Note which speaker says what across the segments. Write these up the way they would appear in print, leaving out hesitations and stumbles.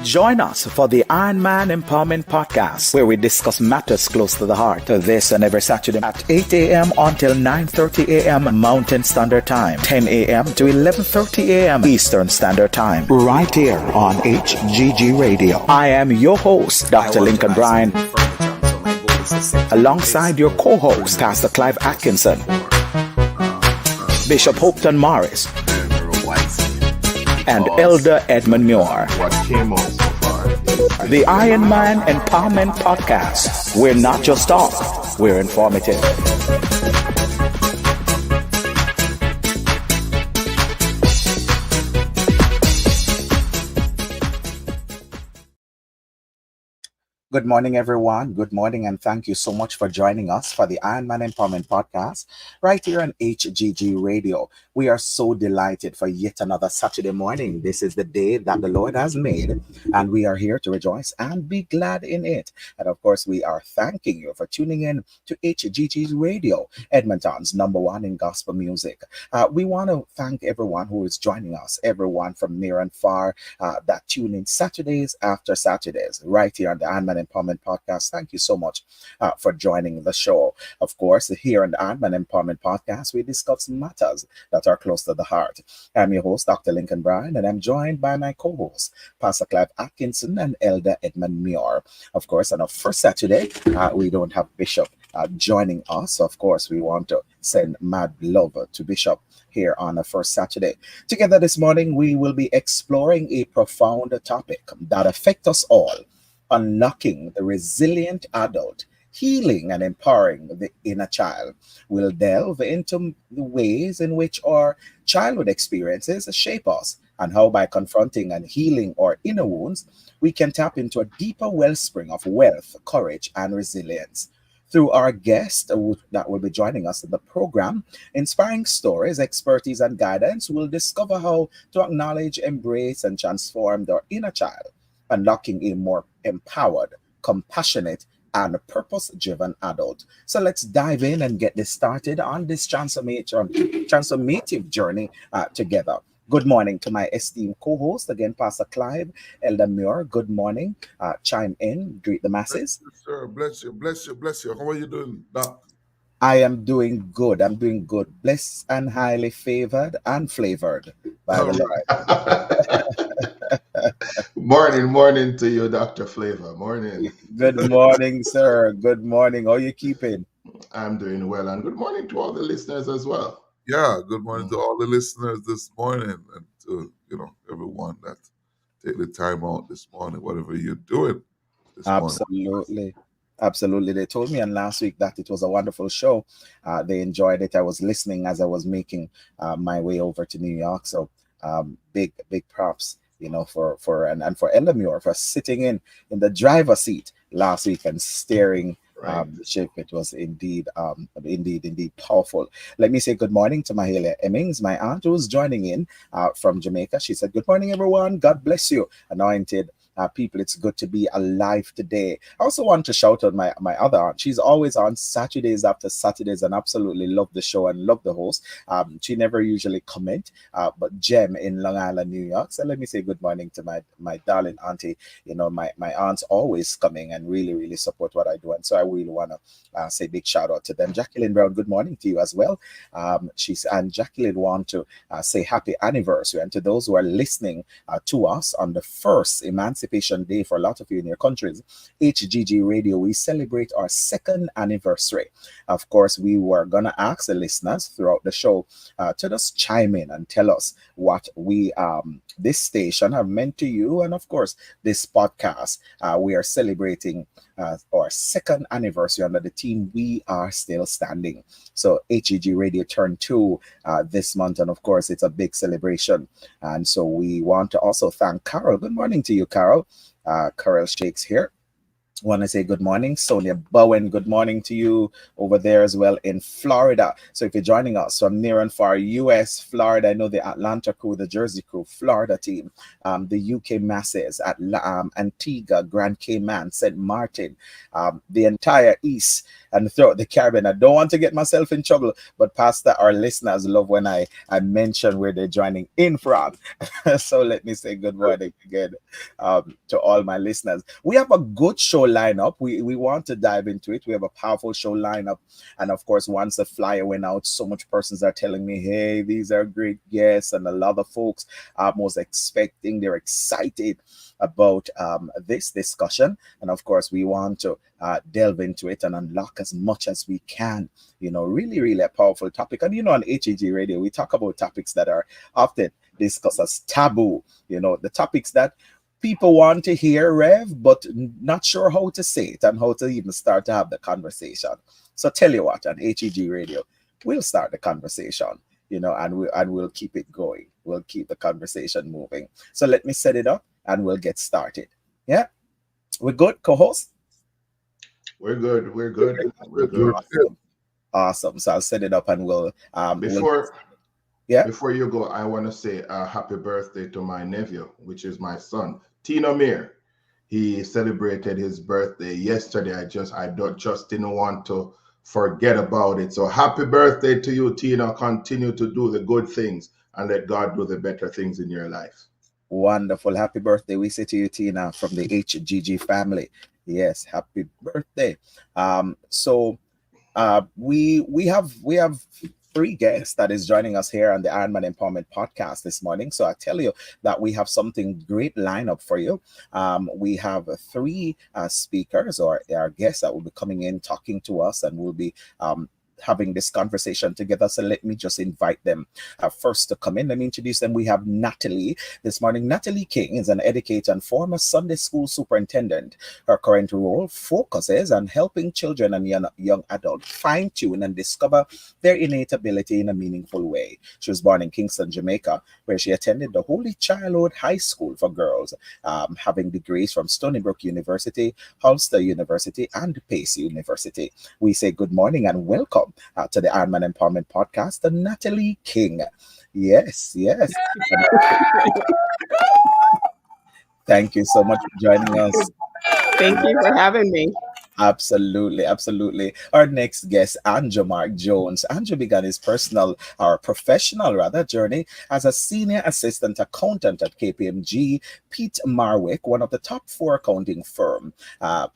Speaker 1: Join us for the Iron Man Empowerment Podcast, where we discuss matters close to the heart. This and every Saturday at 8 a.m. until 9:30 a.m. Mountain Standard Time, 10 a.m. to 11:30 a.m. Eastern Standard Time, right here on HGG Radio. I am your host, Dr. Lincoln Bryan, alongside your co-host, Pastor Clive Atkinson, Bishop Hopeton Morris, and Elder Edmund Muir. The Iron Man Empowerment Podcast. We're not just talk, we're informative. Good morning, everyone. Good morning, and thank you so much for joining us for the Iron Man Empowerment Podcast right here on HGG Radio. We are so delighted for yet another Saturday morning. This is the day that the Lord has made, and we are here to rejoice and be glad in it. And of course, we are thanking you for tuning in to HGG Radio, Edmonton's #1 in gospel music. We want to thank everyone who is joining us, everyone from near and far that tune in Saturdays after Saturdays right here on the Iron Man Empowerment Podcast. Thank you so much for joining the show. Of course, here on the Iron Man Empowerment Podcast, we discuss matters that are close to the heart. I'm your host, Dr. Lincoln Bryan, and I'm joined by my co-hosts, Pastor Clive Atkinson and Elder Edmund Muir. Of course, on our first Saturday, we don't have Bishop joining us. Of course, we want to send mad love to Bishop here on the first Saturday. Together this morning, we will be exploring a profound topic that affects us all: unlocking the resilient adult, healing and empowering the inner child. We'll delve into the ways in which our childhood experiences shape us, and how by confronting and healing our inner wounds, we can tap into a deeper wellspring of wealth, courage, and resilience. Through our guest that will be joining us in the program, inspiring stories, expertise, and guidance, we'll discover how to acknowledge, embrace, and transform our inner child, unlocking a more empowered, compassionate, and purpose-driven adult. So let's dive in and get this started on this transformative journey together. Good morning to my esteemed co-host, again, Pastor Clive, Elder Muir. Good morning. Chime in, greet the masses.
Speaker 2: Bless you, sir. Bless you, bless you, bless you. How are you doing, Doc?
Speaker 1: I am doing good. I'm doing good. Blessed and highly favored and flavored by the
Speaker 3: Lord. Morning to you, Dr. Flavor. Morning.
Speaker 1: Good morning, sir. Good morning. How are you keeping?
Speaker 3: I'm doing well, and good morning to all the listeners as well.
Speaker 2: Yeah, good morning to all the listeners this morning, and to everyone that take the time out this morning, whatever you're doing this
Speaker 1: morning. Absolutely. They told me last week that it was a wonderful show. They enjoyed it. I was listening as I was making my way over to New York. So big props, for Elder Muir for sitting in the driver's seat last week and steering the ship. It was indeed powerful. Let me say good morning to Mahalia Emmings, my aunt, who's joining in from Jamaica. She said, "Good morning, everyone. God bless you, anointed people. It's good to be alive today." I also want to shout out my other aunt. She's always on Saturdays after Saturdays and absolutely love the show and love the host. She never usually comment, but Jem in Long Island, New York. So let me say good morning to my darling auntie. My aunts always coming and really support what I do, and so I really want to say big shout out to them. Jacqueline Brown, good morning to you as well. And Jacqueline want to say happy anniversary, and to those who are listening to us on the first Emancipation Day for a lot of you in your countries, HGG Radio, we celebrate our second anniversary. Of course, we were going to ask the listeners throughout the show to just chime in and tell us what this station have meant to you. And of course, this podcast, we are celebrating our second anniversary under the team We Are Still Standing. So HGG Radio turned 2 this month, and of course, it's a big celebration. And so we want to also thank Carol. Good morning to you, Carol. Carol Shakes here. Want to say good morning, Sonia Bowen. Good morning to you over there as well in Florida. So if you're joining us from near and far, US, Florida, I know the Atlanta crew, the Jersey crew, Florida team, the UK masses at Antigua, Grand Cayman, St. Martin, the entire East and throughout the Caribbean. I don't want to get myself in trouble, but Pastor, our listeners love when I mention where they're joining in from. So let me say good morning again to all my listeners. We have a good show lineup. We want to dive into it. We have a powerful show lineup. And of course, once the flyer went out, so much persons are telling me, hey, these are great guests. And a lot of folks was expecting, they're excited about this discussion. And of course, we want to delve into it and unlock as much as we can. Really, really a powerful topic. And on HEG Radio, we talk about topics that are often discussed as taboo, the topics that people want to hear, Rev, but not sure how to say it and how to even start to have the conversation. So tell you what, on HEG Radio, we'll start the conversation, and we'll keep it going. We'll keep the conversation moving. So let me set it up and we'll get started. Yeah, we're good, co-host.
Speaker 3: We're good. We're good. We're good.
Speaker 1: Awesome, awesome. So I'll set it up and we'll
Speaker 3: Before
Speaker 1: yeah.
Speaker 3: before you go, I want to say a happy birthday to my nephew, which is my son, Tino Mir. He celebrated his birthday yesterday. I didn't want to forget about it. So happy birthday to you, Tino. Continue to do the good things and let God do the better things in your life.
Speaker 1: Wonderful. Happy birthday. We say to you, Tina, from the HGG family. Yes, happy birthday. So we have three guests that is joining us here on the Ironman Empowerment Podcast this morning. So I tell you that we have something great lineup for you. We have three speakers or our guests that will be coming in talking to us, and we'll be having this conversation together. So let me just invite them first to come in. Let me introduce them. We have Natalie this morning. Natalie King is an educator and former Sunday school superintendent. Her current role focuses on helping children and young adults fine tune and discover their innate ability in a meaningful way. She was born in Kingston, Jamaica, where she attended the Holy Childhood High School for Girls, having degrees from Stony Brook University, Ulster University, and Pace University. We say good morning and welcome to the Ironman Empowerment Podcast, to Natalie King. Yes, yes. Thank you so much for joining us.
Speaker 4: Thank you for having me.
Speaker 1: Absolutely, absolutely. Our next guest, Andrew Mark Jones. Andrew began his personal or professional rather journey as a senior assistant accountant at KPMG Pete Marwick, one of the top four accounting firm. A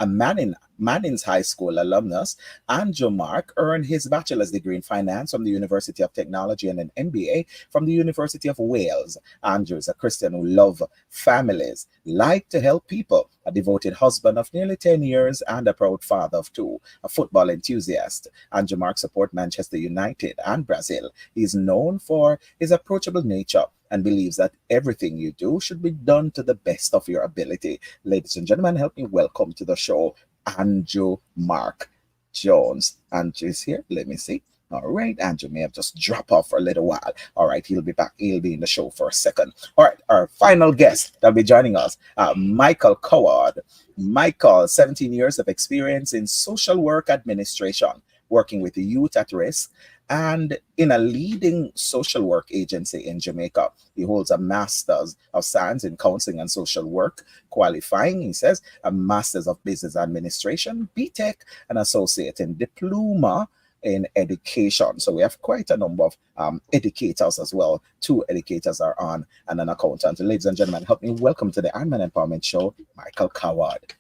Speaker 1: Manning's High School alumnus, Andrew Mark earned his bachelor's degree in finance from the University of Technology and an MBA from the University of Wales. Andrew is a Christian who loves families, like to help people, a devoted husband of nearly 10 years, and a proud father of two, a football enthusiast. Andrew Mark supports Manchester United and Brazil. He is known for his approachable nature and believes that everything you do should be done to the best of your ability. Ladies and gentlemen, help me welcome to the show Andrew Mark Jones. Andrew is here. Let me see. All right, Andrew may have just dropped off for a little while. All right, he'll be back. He'll be in the show for a second. All right, our final guest that'll be joining us, Michael Coward. Michael, 17 years of experience in social work administration, working with the youth at risk, and in a leading social work agency in Jamaica. He holds a Master's of Science in Counseling and Social Work, qualifying, he says, a Master's of Business Administration, BTech, an Associate in Diploma in Education. So we have quite a number of educators as well. Two educators are on and an accountant. Ladies and gentlemen, help me welcome to the Ironman Empowerment Show, Michael Coward.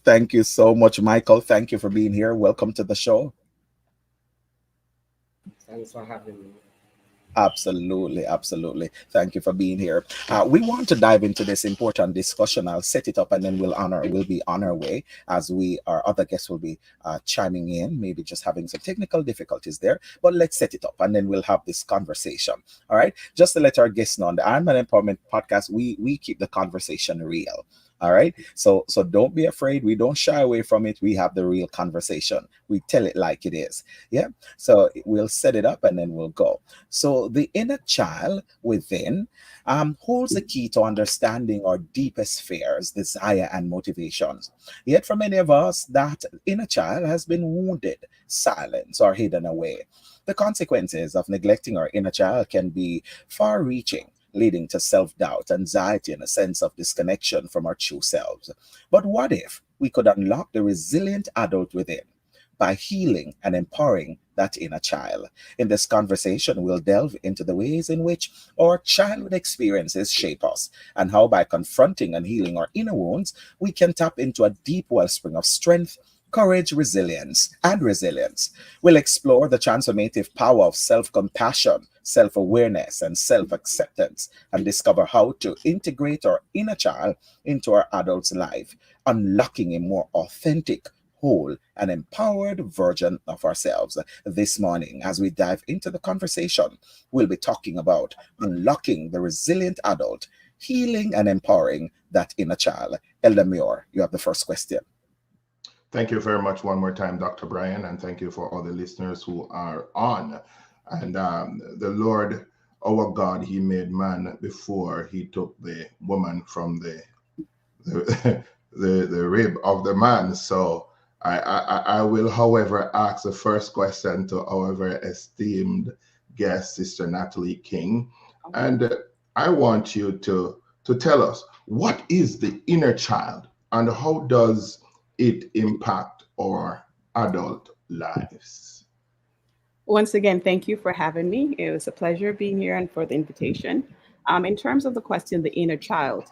Speaker 1: Thank you so much, Michael. Thank you for being here. Welcome to the show.
Speaker 5: Thanks for having me.
Speaker 1: Absolutely, absolutely. Thank you for being here. We want to dive into this important discussion. I'll set it up and then we'll be on our way as our other guests will be chiming in, maybe just having some technical difficulties there. But let's set it up and then we'll have this conversation. All right. Just to let our guests know, on the Ironman Empowerment Podcast, we keep the conversation real. All right. So don't be afraid. We don't shy away from it. We have the real conversation. We tell it like it is. Yeah. So we'll set it up and then we'll go. So the inner child within holds the key to understanding our deepest fears, desire, and motivations. Yet for many of us, that inner child has been wounded, silenced, or hidden away. The consequences of neglecting our inner child can be far reaching, leading to self doubt, anxiety, and a sense of disconnection from our true selves. But what if we could unlock the resilient adult within by healing and empowering that inner child? In this conversation, we'll delve into the ways in which our childhood experiences shape us, and how by confronting and healing our inner wounds, we can tap into a deep wellspring of strength, courage, resilience. We'll explore the transformative power of self compassion, self awareness, and self acceptance, and discover how to integrate our inner child into our adult's life, unlocking a more authentic, whole, and empowered version of ourselves. This morning, as we dive into the conversation, we'll be talking about unlocking the resilient adult, healing and empowering that inner child. Elder Muir, you have the first question.
Speaker 3: Thank you very much one more time, Dr. Bryan, and thank you for all the listeners who are on. And the Lord, our God, He made man before He took the woman from the the rib of the man. So I will, however, ask the first question to our very esteemed guest, Sister Natalie King, and I want you to tell us, what is the inner child and how does it impact our adult lives?
Speaker 4: Once again, thank you for having me. It was a pleasure being here and for the invitation. In terms of the question, the inner child,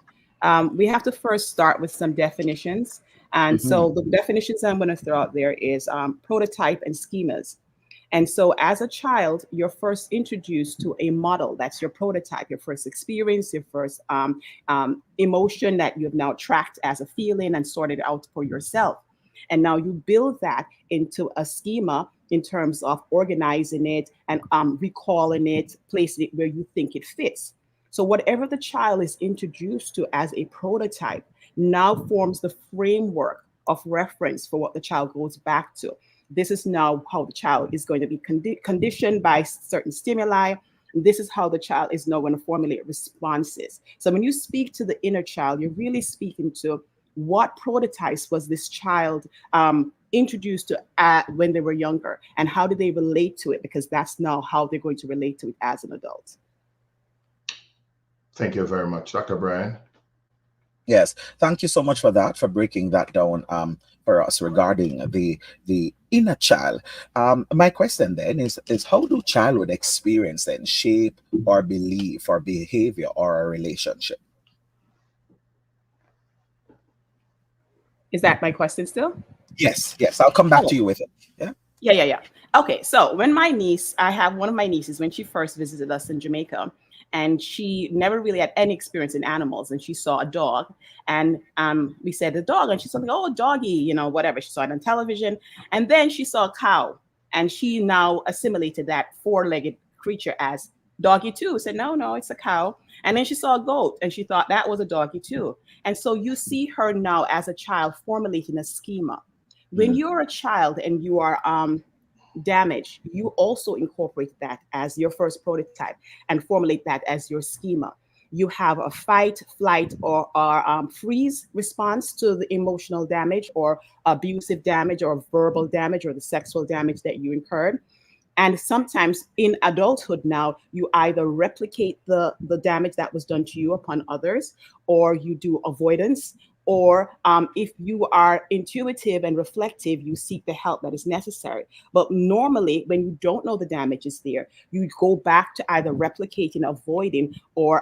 Speaker 4: we have to first start with some definitions. And
Speaker 1: Mhm.
Speaker 4: so the definitions I'm going to throw out there is prototype and schemas. And so, as a child, you're first introduced to a model. That's your prototype, your first experience, your first emotion that you've now tracked as a feeling and sorted out for yourself. And now you build that into a schema in terms of organizing it and recalling it, placing it where you think it fits. So, whatever the child is introduced to as a prototype now forms the framework of reference for what the child goes back to. This is now how the child is going to be conditioned by certain stimuli. This is how the child is now going to formulate responses. So when you speak to the inner child, you're really speaking to what prototypes was this child introduced to when they were younger, and how do they relate to it? Because that's now how they're going to relate to it as an adult.
Speaker 3: Thank you very much, Dr. Bryan.
Speaker 1: Yes, thank you so much for that, for breaking that down for us regarding the inner child. My question then is how do childhood experience then shape our belief, our behavior, or our relationship?
Speaker 4: Is that my question still?
Speaker 1: Yes, I'll come back to
Speaker 4: Oh,
Speaker 1: you with it. Yeah.
Speaker 4: yeah. Okay, so when my niece, I have one of my nieces, when she first visited us in Jamaica, and she never really had any experience in animals, and she saw a dog, and we said the dog, and she's something, oh, doggy, whatever. She saw it on television, and then she saw a cow, and she now assimilated that four-legged creature as doggy too. Said no, no, it's a cow. And then she saw a goat, and she thought that was a doggy too. And so you see her now as a child formulating a schema. When
Speaker 1: Mm.
Speaker 4: you're a child and you are damaged, you also incorporate that as your first prototype and formulate that as your schema. You have a fight, flight, or freeze response to the emotional damage or abusive damage or verbal damage or the sexual damage that you incurred. And sometimes in adulthood now, you either replicate the damage that was done to you upon others, or you do avoidance, or if you are intuitive and reflective, you seek the help that is necessary. But normally, when you don't know the damage is there, you go back to either replicating, avoiding, or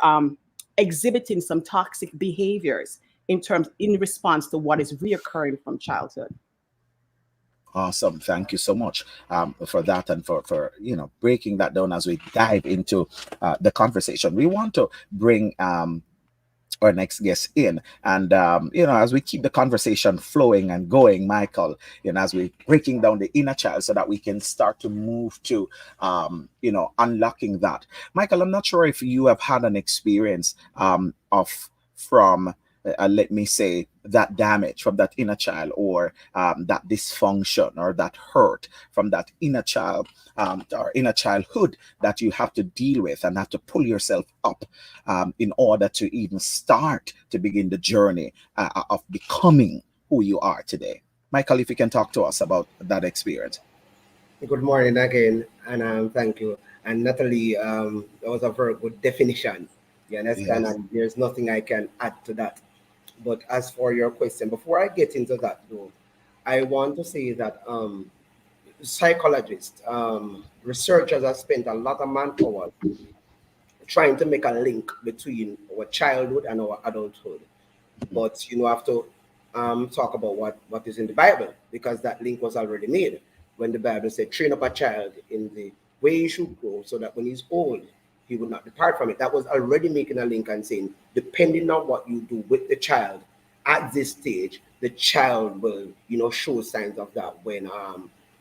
Speaker 4: exhibiting some toxic behaviors in response to what is reoccurring from childhood.
Speaker 1: Awesome. Thank you so much for that and for breaking that down as we dive into the conversation. We want to bring our next guest in, and as we keep the conversation flowing and going, Michael, as we breaking down the inner child so that we can start to move to unlocking that. Michael, I'm not sure if you have had an experience of from let me say, that damage from that inner child, or that dysfunction or that hurt from that inner child, or inner childhood, that you have to deal with and have to pull yourself up in order to even start to begin the journey of becoming who you are today. Michael, if you can talk to us about that experience.
Speaker 5: Good morning again, and thank you. And Natalie, that was a very good definition. You understand?
Speaker 1: Yes.
Speaker 5: And there's nothing I can add to that. But as for your question, before I get into that, though, I want to say that psychologists, researchers have spent a lot of manpower trying to make a link between our childhood and our adulthood.
Speaker 1: Mhm.
Speaker 5: But have to talk about what is in the Bible, because that link was already made when the Bible said, "Train up a child in the way he should grow, so that when he's old, he will not depart from it." That was already making a link and saying, depending on what you do with the child at this stage, the child will show signs of that when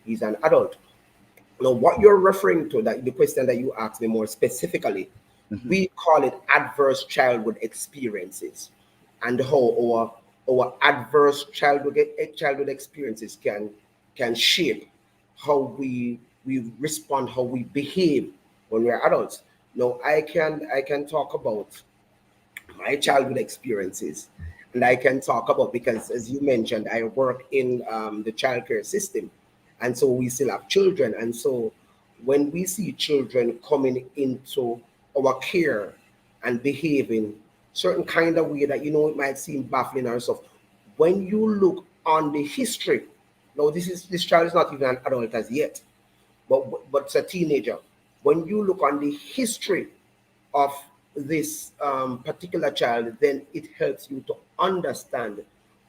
Speaker 5: he's an adult. Now, what you're referring to, that the question that you asked me more specifically,
Speaker 1: Mhm.
Speaker 5: we call it adverse childhood experiences, and how our adverse childhood experiences can shape how we respond, how we behave when we're adults. Now, I can talk about my childhood experiences, and I can talk about, because as you mentioned, I work in the childcare system, and so we still have children, and so when we see children coming into our care and behaving certain kind of way that it might seem baffling or stuff, when you look on the history, now this child is not even an adult as yet, but it's a teenager. When you look on the history of this particular child, then it helps you to understand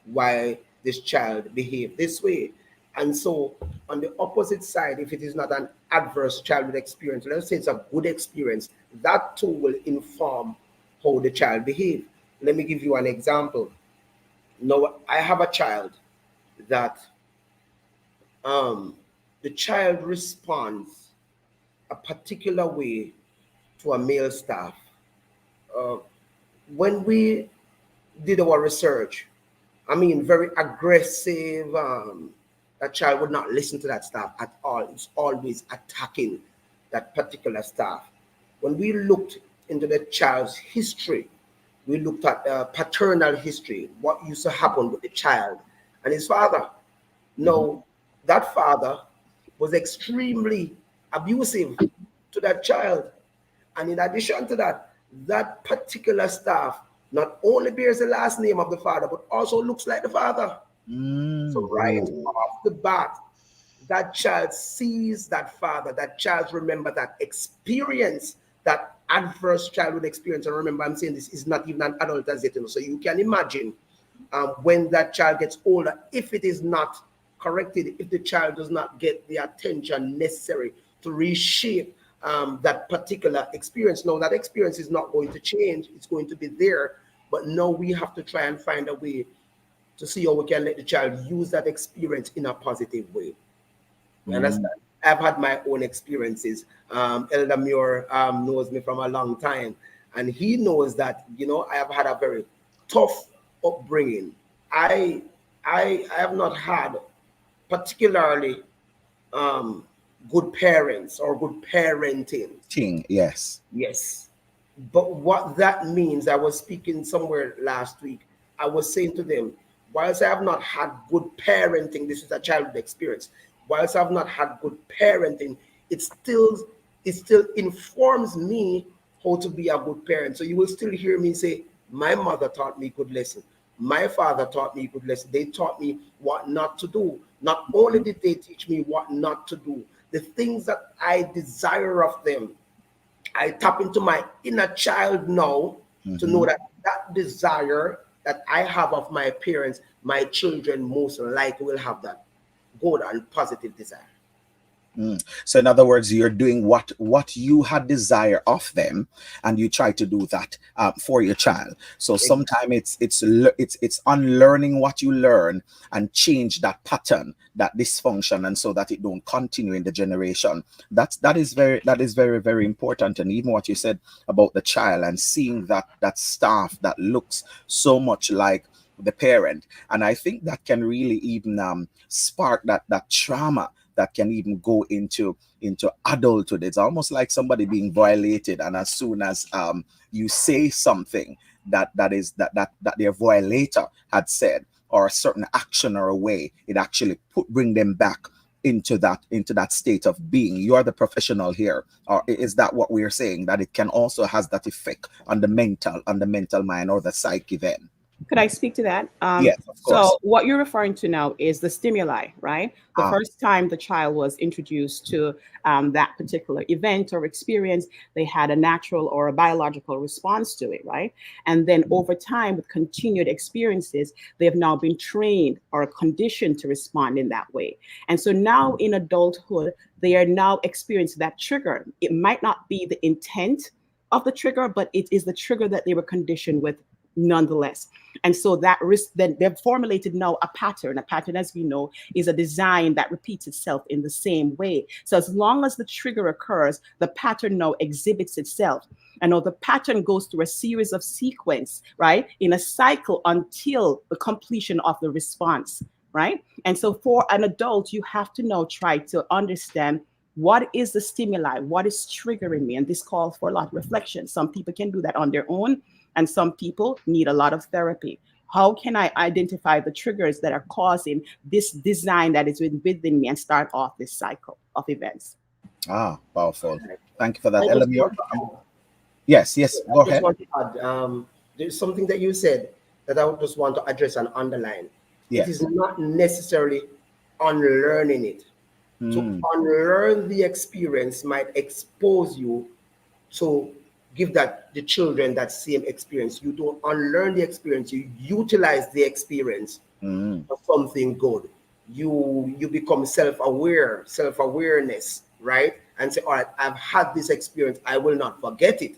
Speaker 5: why this child behaved this way. And so, on the opposite side, if it is not an adverse childhood experience, let's say it's a good experience, that too will inform how the child behaves. Let me give you an example. Now, I have a child that um, the child responds a particular way to a male staff. Uh, when we did our research, I mean, very aggressive. That child would not listen to that staff at all. It's always attacking that particular staff. When we looked into the child's history, we looked at paternal history, what used to happen with the child and his father.
Speaker 1: Mhm.
Speaker 5: No, that father was extremely abusive to that child. And in addition to that, that particular staff not only bears the last name of the father, but also looks like the father. So, right
Speaker 1: Oh.
Speaker 5: off the bat, that child sees that father, that child remember that experience, that adverse childhood experience. And remember, I'm saying this is not even an adult as yet, so you can imagine when that child gets older, if it is not corrected, if the child does not get the attention necessary to reshape that particular experience. Now, that experience is not going to change, it's going to be there, but now we have to try and find a way to see how we can let the child use that experience in a positive way. You
Speaker 1: Mm.
Speaker 5: understand? I've had my own experiences. Elder Muir knows me from a long time, and he knows that I have had a very tough upbringing. I I have not had particularly um, good parents or good parenting.
Speaker 1: Thing, yes.
Speaker 5: Yes. But what that means, I was speaking somewhere last week. I was saying to them, whilst I have not had good parenting, this is a childhood experience. Whilst I've not had good parenting, it still it still informs me how to be a good parent. So you will still hear me say, my mother taught me good lesson. My father taught me good lesson. They taught me what not to do. Not only did they teach me what not to do, the things that I desire of them, I tap into my inner child now to know
Speaker 1: Hmm.
Speaker 5: that that desire that I have of my parents, my children most likely will have that good and positive desire.
Speaker 1: So in other words, you're doing what you had desire of them, and you try to do that for your child. So sometimes it's unlearning what you learn and change that pattern, that dysfunction, and so that it don't continue in the generation. That is very very important. And even what you said about the child and seeing that staff that looks so much like the parent, and I think that can really even spark that trauma that can even go into adulthood. It's almost like somebody being violated, and as soon as you say something that their violator had said, or a certain action or a way, it actually bring them back into that state of being. You are the professional here, or is that what we're saying, that it can also has that effect on the mental mind or the psyche then?
Speaker 4: Could I speak to that?
Speaker 1: Yes, of course.
Speaker 4: So, what you're referring to now is the stimuli, right? The
Speaker 1: Ah,
Speaker 4: first time the child was introduced to that particular event or experience, they had a natural or a biological response to it, right? And then over time, with continued experiences, they have now been trained or conditioned to respond in that way. And so now in adulthood, they are now experiencing that trigger. It might not be the intent of the trigger, but it is the trigger that they were conditioned with nonetheless. And so that risk, then they've formulated now a pattern. A pattern, as we know, is a design that repeats itself in the same way. So as long as the trigger occurs, the pattern now exhibits itself. And now the pattern goes through a series of sequence, right, in a cycle until the completion of the response, right? And so for an adult, you have to now try to understand what is the stimuli, what is triggering me. And this calls for a lot of reflection. Some people can do that on their own, and some people need a lot of therapy. How can I identify the triggers that are causing this design that is within me and start off this cycle of events?
Speaker 1: Powerful. Thank you for that,
Speaker 5: I just
Speaker 1: Elamir.
Speaker 5: want to
Speaker 1: Yes, yes,
Speaker 5: I
Speaker 1: go
Speaker 5: just
Speaker 1: ahead.
Speaker 5: want to add, there's something that you said that I would just want to address and underline. It is
Speaker 1: Yes.
Speaker 5: not necessarily unlearning it. To
Speaker 1: Mm,
Speaker 5: unlearn the experience might expose you to give that the children that same experience. You don't unlearn the experience, you utilize the experience
Speaker 1: mm,
Speaker 5: for something good. You become self-aware, self-awareness, right? And say, all right, I've had this experience, I will not forget it.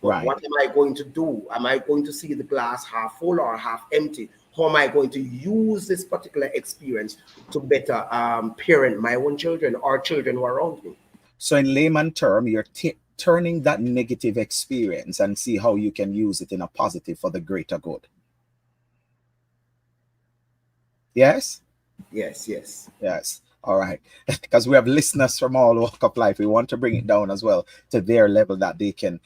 Speaker 5: But
Speaker 1: right.
Speaker 5: what am I going to do? Am I going to see the glass half full or half empty? How am I going to use this particular experience to better parent my own children or children who are around me?
Speaker 1: So in layman term, you're turning that negative experience and see how you can use it in a positive for the greater good. Yes?
Speaker 5: Yes, yes.
Speaker 1: Yes. All right. Because we have listeners from all walk of life. We want to bring it down as well to their level that they can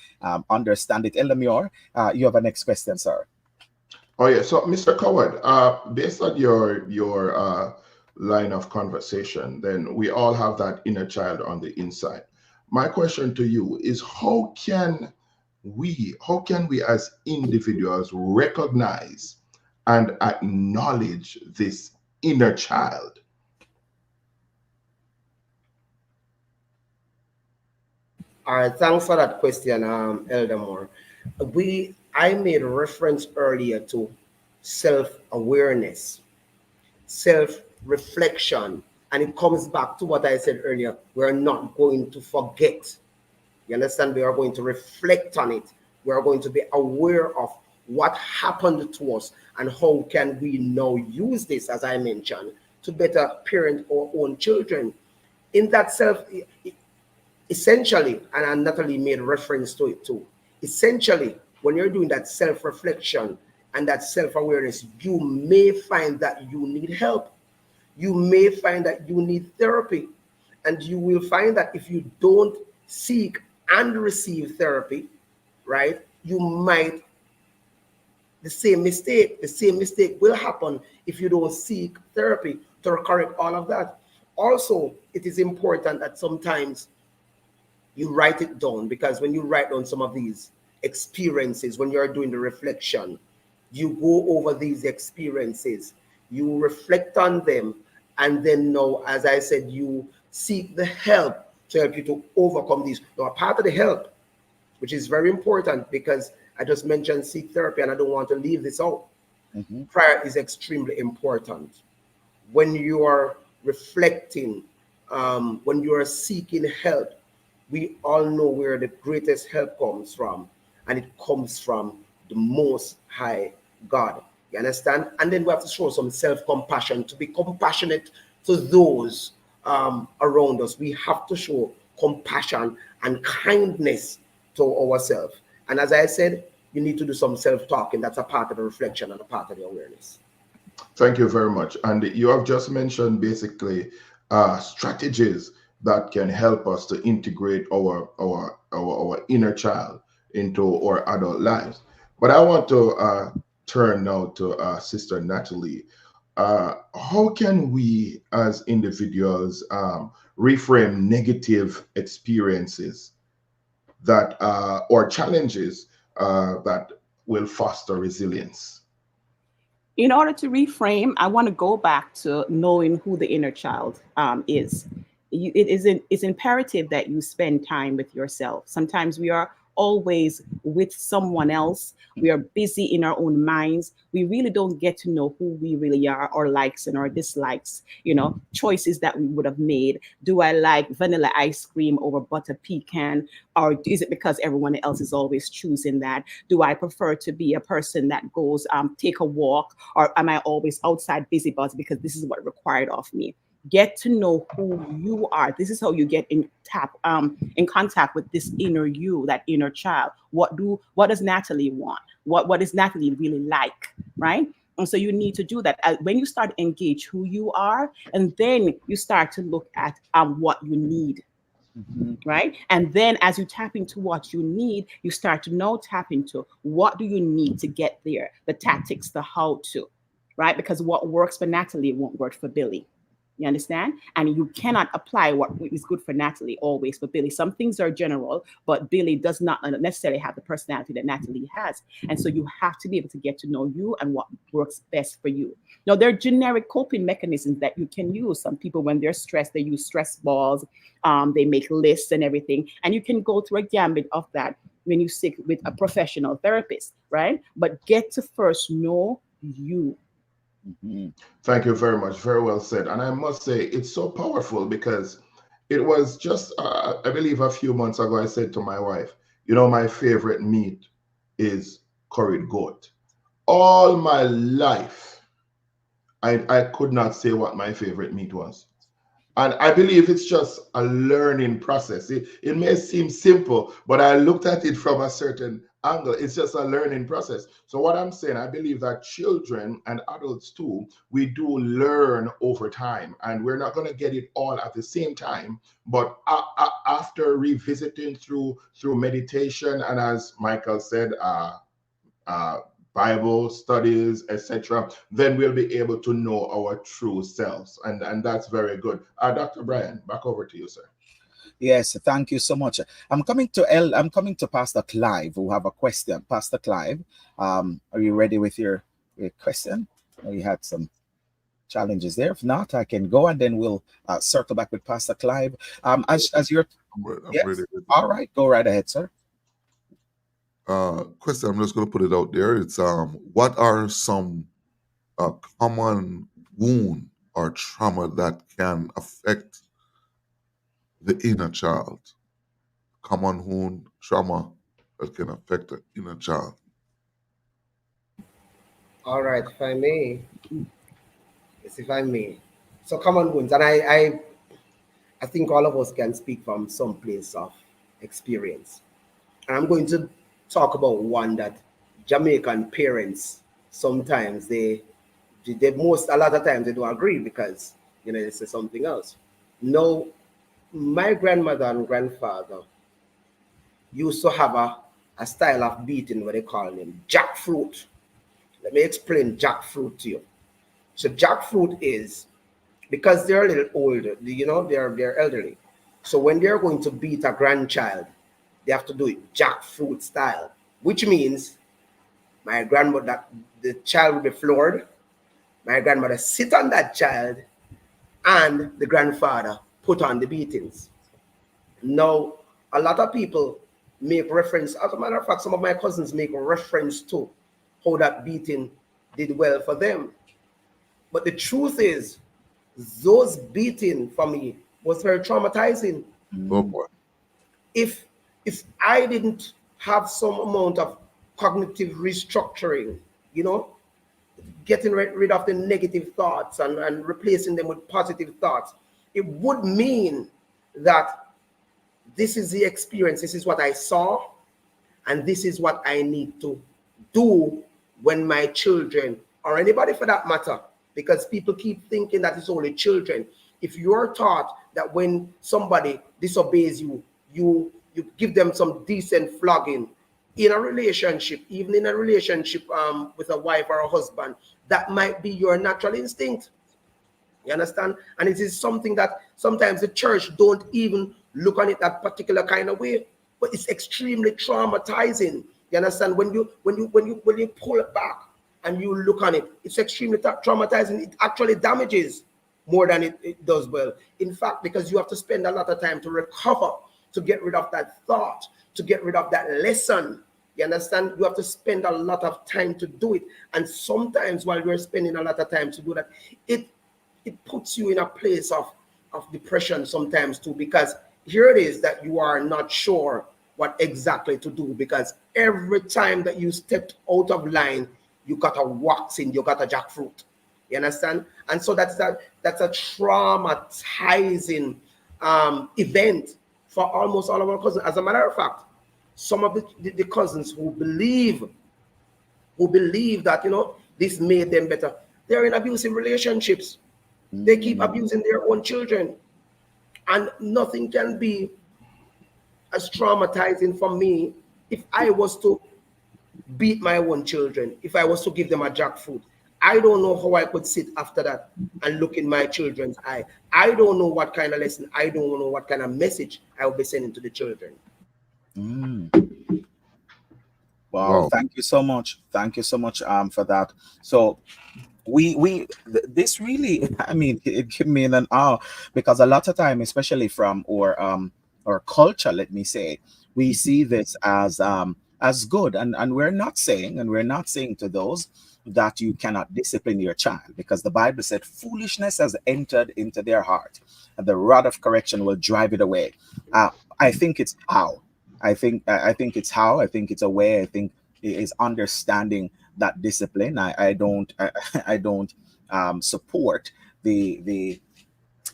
Speaker 1: understand it. Elamir, you have a next question, sir.
Speaker 3: Oh yeah. So, Mr. Coward, based on your line of conversation, then we all have that inner child on the inside. My question to you is, how can we as individuals recognize and acknowledge this inner child?
Speaker 5: All right, thanks for that question, Elder Moore. I made reference earlier to self-awareness, self-reflection, and it comes back to what I said earlier. We're not going to forget. You understand? We are going to reflect on it. We are going to be aware of what happened to us and how can we now use this, as I mentioned, to better parent our own children. In that essentially, and Natalie made reference to it too, essentially, when you're doing that self-reflection and that self-awareness, you may find that you need help. You may find that you need therapy. And you will find that if you don't seek and receive therapy, right, you might, the same mistake will happen if you don't seek therapy to correct all of that. Also, it is important that sometimes you write it down, because when you write down some of these experiences, when you're doing the reflection, you go over these experiences, you reflect on them, and then now, as I said, you seek the help to help you to overcome these. Now, a part of the help, which is very important, because I just mentioned seek therapy and I don't want to leave this out.
Speaker 1: Hmm.
Speaker 5: Prayer is extremely important. When you are reflecting, when you are seeking help, we all know where the greatest help comes from, and it comes from the Most High God. You understand? And then we have to show some self-compassion, to be compassionate to those around us. We have to show compassion and kindness to ourselves. And as I said, you need to do some self-talking. That's a part of the reflection and a part of the awareness.
Speaker 3: Thank you very much. And you have just mentioned basically strategies that can help us to integrate our inner child into our adult lives. But I want to turn now to Sister Natalie. How can we as individuals reframe negative experiences that or challenges that will foster resilience?
Speaker 4: In order to reframe, I want to go back to knowing who the inner child is. It's imperative that you spend time with yourself. Sometimes we are always with someone else. We are busy in our own minds. We really don't get to know who we really are, our likes and our dislikes, choices that we would have made. Do I like vanilla ice cream over butter pecan? Or is it because everyone else is always choosing that? Do I prefer to be a person that goes take a walk, or am I always outside busybody because this is what required of me? Get to know who you are. This is how you get in contact with this inner you, that inner child. What does Natalie want? What is Natalie really like, right? And so you need to do that. When you start to engage who you are, and then you start to look at what you need, right? And then as you tap into what you need, you start to now tap into what do you need to get there, the tactics, the how to, right? Because what works for Natalie won't work for Billy. You understand? And you cannot apply what is good for Natalie always for Billy. Some things are general, but Billy does not necessarily have the personality that Natalie has. And so you have to be able to get to know you and what works best for you. Now, there are generic coping mechanisms that you can use. Some people, when they're stressed, they use stress balls, they make lists and everything. And you can go through a gambit of that when you sit with a professional therapist, right? But get to first know you.
Speaker 3: Mm-hmm. Thank you very much. Very well said. And I must say, it's so powerful because it was just, I believe a few months ago, I said to my wife, my favorite meat is curried goat. All my life, I could not say what my favorite meat was. And I believe it's just a learning process. It may seem simple, but I looked at it from a certain angle. It's just a learning process. So what I'm saying, I believe that children and adults too, we do learn over time, and we're not going to get it all at the same time. But after revisiting through meditation, and as Michael said, Bible studies, etc., then we'll be able to know our true selves. And that's very good. Dr. Bryan, back over to you, sir.
Speaker 1: Yes, thank you so much. I'm coming to Pastor Clive, who have a question. Pastor Clive, are you ready with your question? We had some challenges there. If not, I can go and then we'll circle back with Pastor Clive. As you're
Speaker 2: I'm
Speaker 1: yes.
Speaker 2: ready.
Speaker 1: All right, go right ahead, sir.
Speaker 2: Question, I'm just going to put it out there. It's what are some common wound or trauma that can affect the inner child? Common wound, trauma that can affect the inner child.
Speaker 5: All right, if I may. Yes, if I may. So common wounds, and I think all of us can speak from some place of experience. And I'm going to talk about one that Jamaican parents sometimes a lot of times they don't agree because they say something else. No, my grandmother and grandfather used to have a style of beating what they call them jackfruit. Let me explain jackfruit to you. So jackfruit is because they're a little older, they're elderly. So when they're going to beat a grandchild, they have to do it jackfruit style, which means my grandmother, the child will be floored. My grandmother sit on that child, and the grandfather put on the beatings. Now, a lot of people make reference, as a matter of fact, some of my cousins make reference to how that beating did well for them. But the truth is, those beating for me was very traumatizing.
Speaker 2: Oh
Speaker 1: Mm.
Speaker 2: boy.
Speaker 5: If I didn't have some amount of cognitive restructuring, you know, getting rid of the negative thoughts and replacing them with positive thoughts, it would mean that this is the experience, this is what I saw, and this is what I need to do when my children, or anybody for that matter, because people keep thinking that it's only children. If you're taught that when somebody disobeys you, you give them some decent flogging in a relationship, even in a relationship with a wife or a husband, that might be your natural instinct. You understand? And it is something that sometimes the church don't even look on it that particular kind of way. But it's extremely traumatizing. You understand? When you pull it back and you look on it, it's extremely traumatizing. It actually damages more than it does well. In fact, because you have to spend a lot of time to recover, to get rid of that thought, to get rid of that lesson. You understand? You have to spend a lot of time to do it. And sometimes while you're spending a lot of time to do that, it it puts you in a place of depression sometimes too, because here it is that you are not sure what exactly to do, because every time that you stepped out of line, you got a waxing, you got a jackfruit. You understand? And so that's a traumatizing event for almost all of our cousins. As a matter of fact, some of the cousins who believe that this made them better, they're in abusive relationships. They keep
Speaker 1: Mm.
Speaker 5: abusing their own children, and nothing can be as traumatizing for me if I was to beat my own children, if I was to give them a jackfruit. I don't know how I could sit after that and look in my children's eye. I don't know what kind of lesson, I don't know what kind of message I will be sending to the children.
Speaker 1: Mm. Wow,
Speaker 2: Wow.
Speaker 1: thank you so much. Thank you so much for that. So this really, I mean, it gave me an awe, because a lot of time, especially from our culture, let me say, we see this as good, and we're not saying to those that you cannot discipline your child, because the Bible said foolishness has entered into their heart, and the rod of correction will drive it away. uh, I think it's how, I think it's how, I think it's a way, I think it is understanding that discipline. I don't I don't support the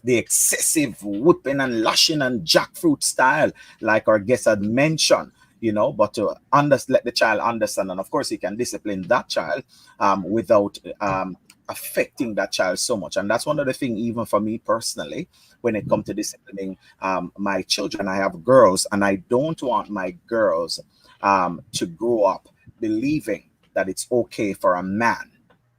Speaker 1: excessive whipping and lashing and jackfruit style, like our guest had mentioned, but to let the child understand. And of course, you can discipline that child without affecting that child so much. And that's one of the things, even for me personally, when it comes to disciplining my children. I have girls, and I don't want my girls to grow up believing that it's okay for a man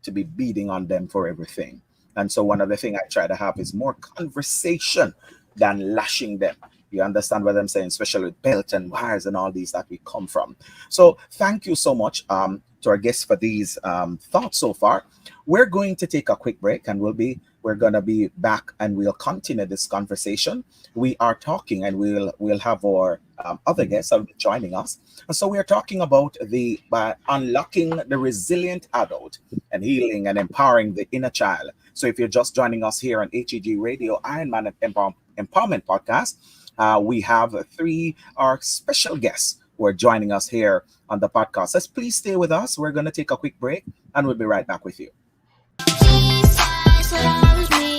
Speaker 1: to be beating on them for everything. And so one of the things I try to have is more conversation than lashing them. You understand what I'm saying, especially with belt and wires and all these that we come from. So thank you so much to our guests for these thoughts so far. We're going to take a quick break, and we're gonna be back, and we'll continue this conversation. We are talking, and we'll have our other guests that will be joining us. And so we are talking about the by unlocking the resilient adult and healing and empowering the inner child. So if you're just joining us here on HEG Radio Iron Man Empowerment Podcast, we have three our special guests who are joining us here on the podcast. Let's please stay with us. We're going to take a quick break, and we'll be right back with you.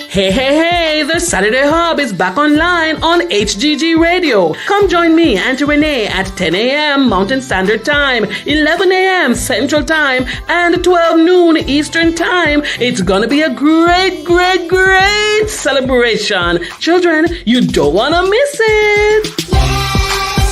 Speaker 6: Hey, hey, hey, the Saturday Hub is back online on HGG Radio. Come join me, Auntie Renee, at 10 a.m. Mountain Standard Time, 11 a.m. Central Time, and 12 noon Eastern Time. It's gonna be a great, great, great celebration. Children, you don't wanna miss it.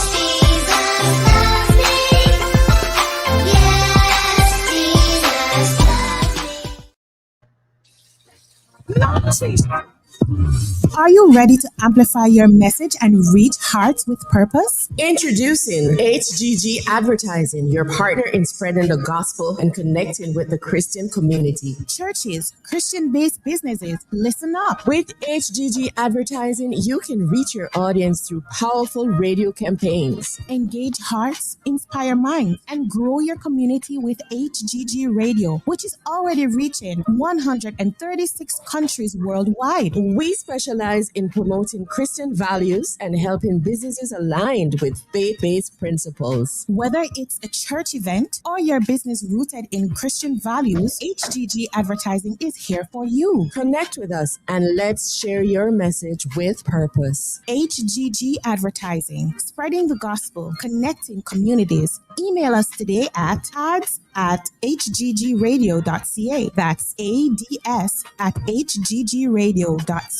Speaker 7: Are you ready to amplify your message and reach hearts with purpose?
Speaker 8: Introducing HGG Advertising, your partner in spreading the gospel and connecting with the Christian community.
Speaker 7: Churches, Christian-based businesses, listen up.
Speaker 8: With HGG Advertising, you can reach your audience through powerful radio campaigns.
Speaker 7: Engage hearts, inspire minds, and grow your community with HGG Radio, which is already reaching 136 countries worldwide.
Speaker 8: We specialize in promoting Christian values and helping businesses aligned with faith based principles.
Speaker 7: Whether it's a church event or your business rooted in Christian values, HGG Advertising is here for you.
Speaker 8: Connect with us and let's share your message with purpose.
Speaker 7: HGG Advertising, spreading the gospel, connecting communities. Email us today at ads@hggradio.ca. That's ads@hggradio.ca.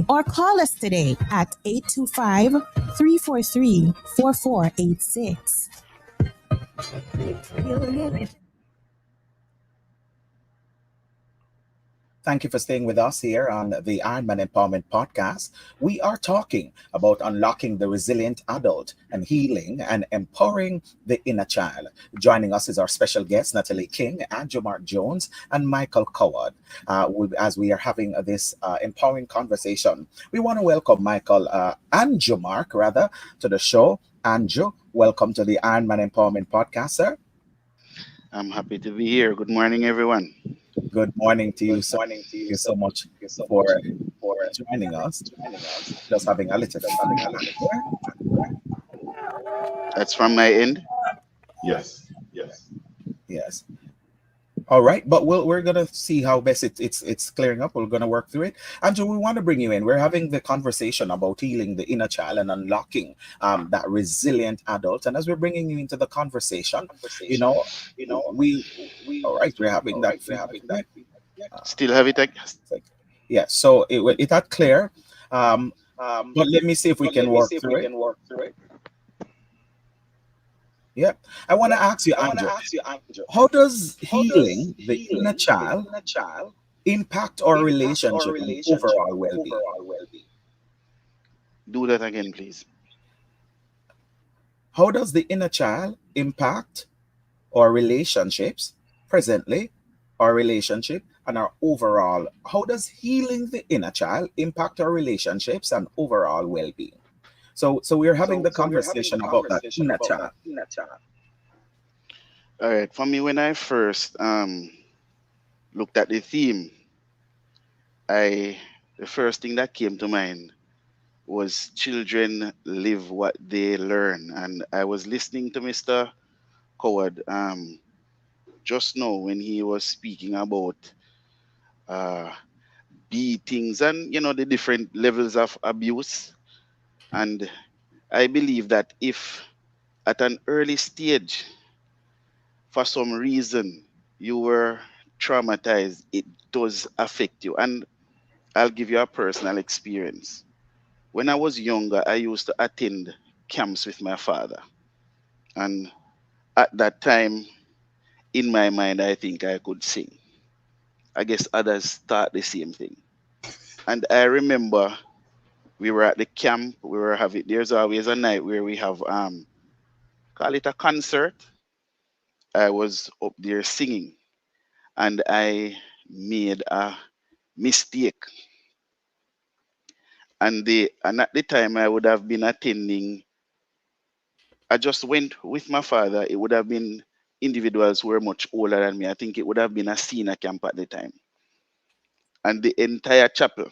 Speaker 7: Or call us today at 825-343-4486.
Speaker 1: Thank you for staying with us here on the Ironman Empowerment Podcast. We are talking about unlocking the resilient adult and healing and empowering the inner child. Joining us is our special guests, Natalie King, Andrew Mark Jones, and Michael Coward. As we are having this empowering conversation, we want to welcome Andrew Mark, rather, to the show. Andrew, welcome to the Ironman Empowerment Podcast, sir.
Speaker 9: I'm happy to be here. Good morning, everyone.
Speaker 1: Good morning to you,
Speaker 9: Good
Speaker 1: sir.
Speaker 9: morning to
Speaker 1: Thank
Speaker 9: you,
Speaker 1: you
Speaker 9: sir.
Speaker 1: so much
Speaker 9: Thank you so
Speaker 1: for
Speaker 9: much for
Speaker 1: joining us.
Speaker 9: joining us.
Speaker 1: Just having a little
Speaker 9: Just having a
Speaker 1: feedback
Speaker 9: little
Speaker 1: there.
Speaker 9: That's from my end.
Speaker 3: Yes.
Speaker 9: Yes.
Speaker 1: Yes. All right, but we're gonna see how best it's clearing up. We're gonna work through it. Andrew, we want to bring you in. We're having the conversation about healing the inner child and unlocking that resilient adult. And as we're bringing you into the conversation, you
Speaker 9: Conversation.
Speaker 1: know,
Speaker 9: You know,
Speaker 1: we
Speaker 9: we
Speaker 1: all right. We're having
Speaker 9: all
Speaker 1: that
Speaker 9: right. We're
Speaker 1: feedback
Speaker 9: having
Speaker 1: there.
Speaker 9: that feedback. Yeah. Still have it.
Speaker 1: It's like, yeah. So it had clear. Um,
Speaker 9: Um,
Speaker 1: but let me see if we
Speaker 9: but let
Speaker 1: can
Speaker 9: me
Speaker 1: work
Speaker 9: see if we
Speaker 1: through it.
Speaker 9: can work through it.
Speaker 1: Yeah. I want
Speaker 9: Yeah.
Speaker 1: to ask you,
Speaker 9: I want to
Speaker 1: Andrew,
Speaker 9: ask you, Andrew,
Speaker 1: how does
Speaker 9: how does
Speaker 1: healing the inner
Speaker 9: healing the
Speaker 1: child
Speaker 9: inner child
Speaker 1: impact our
Speaker 9: impact our
Speaker 1: relationship and
Speaker 9: relationship
Speaker 1: overall
Speaker 9: and
Speaker 1: well-being?
Speaker 9: overall well-being? Do that again, please.
Speaker 1: How does the inner child impact our relationships presently, our relationship, and our overall? How does healing the inner child impact our relationships and overall well-being? So we're having the
Speaker 9: So we're having the
Speaker 1: conversation about that
Speaker 9: conversation
Speaker 1: inner
Speaker 9: about
Speaker 1: child.
Speaker 9: that inner child. All right. For me, when I first looked at the theme, I the first thing that came to mind was children live what they learn, and I was listening to Mr. Coward just now when he was speaking about uh, beatings and the different levels of abuse, and I believe that if at an early stage, for some reason, you were traumatized, it does affect you. And I'll give you a personal experience. When I was younger, I used to attend camps with my father. And at that time, in my mind, I think I could sing. I guess others thought the same thing. And I remember we were at the camp, we were having, there's always a night where we have, call it a concert. I was up there singing and I made a mistake. And at the time I would have been attending, I just went with my father. It would have been individuals who were much older than me. I think it would have been a senior camp at the time. And the entire chapel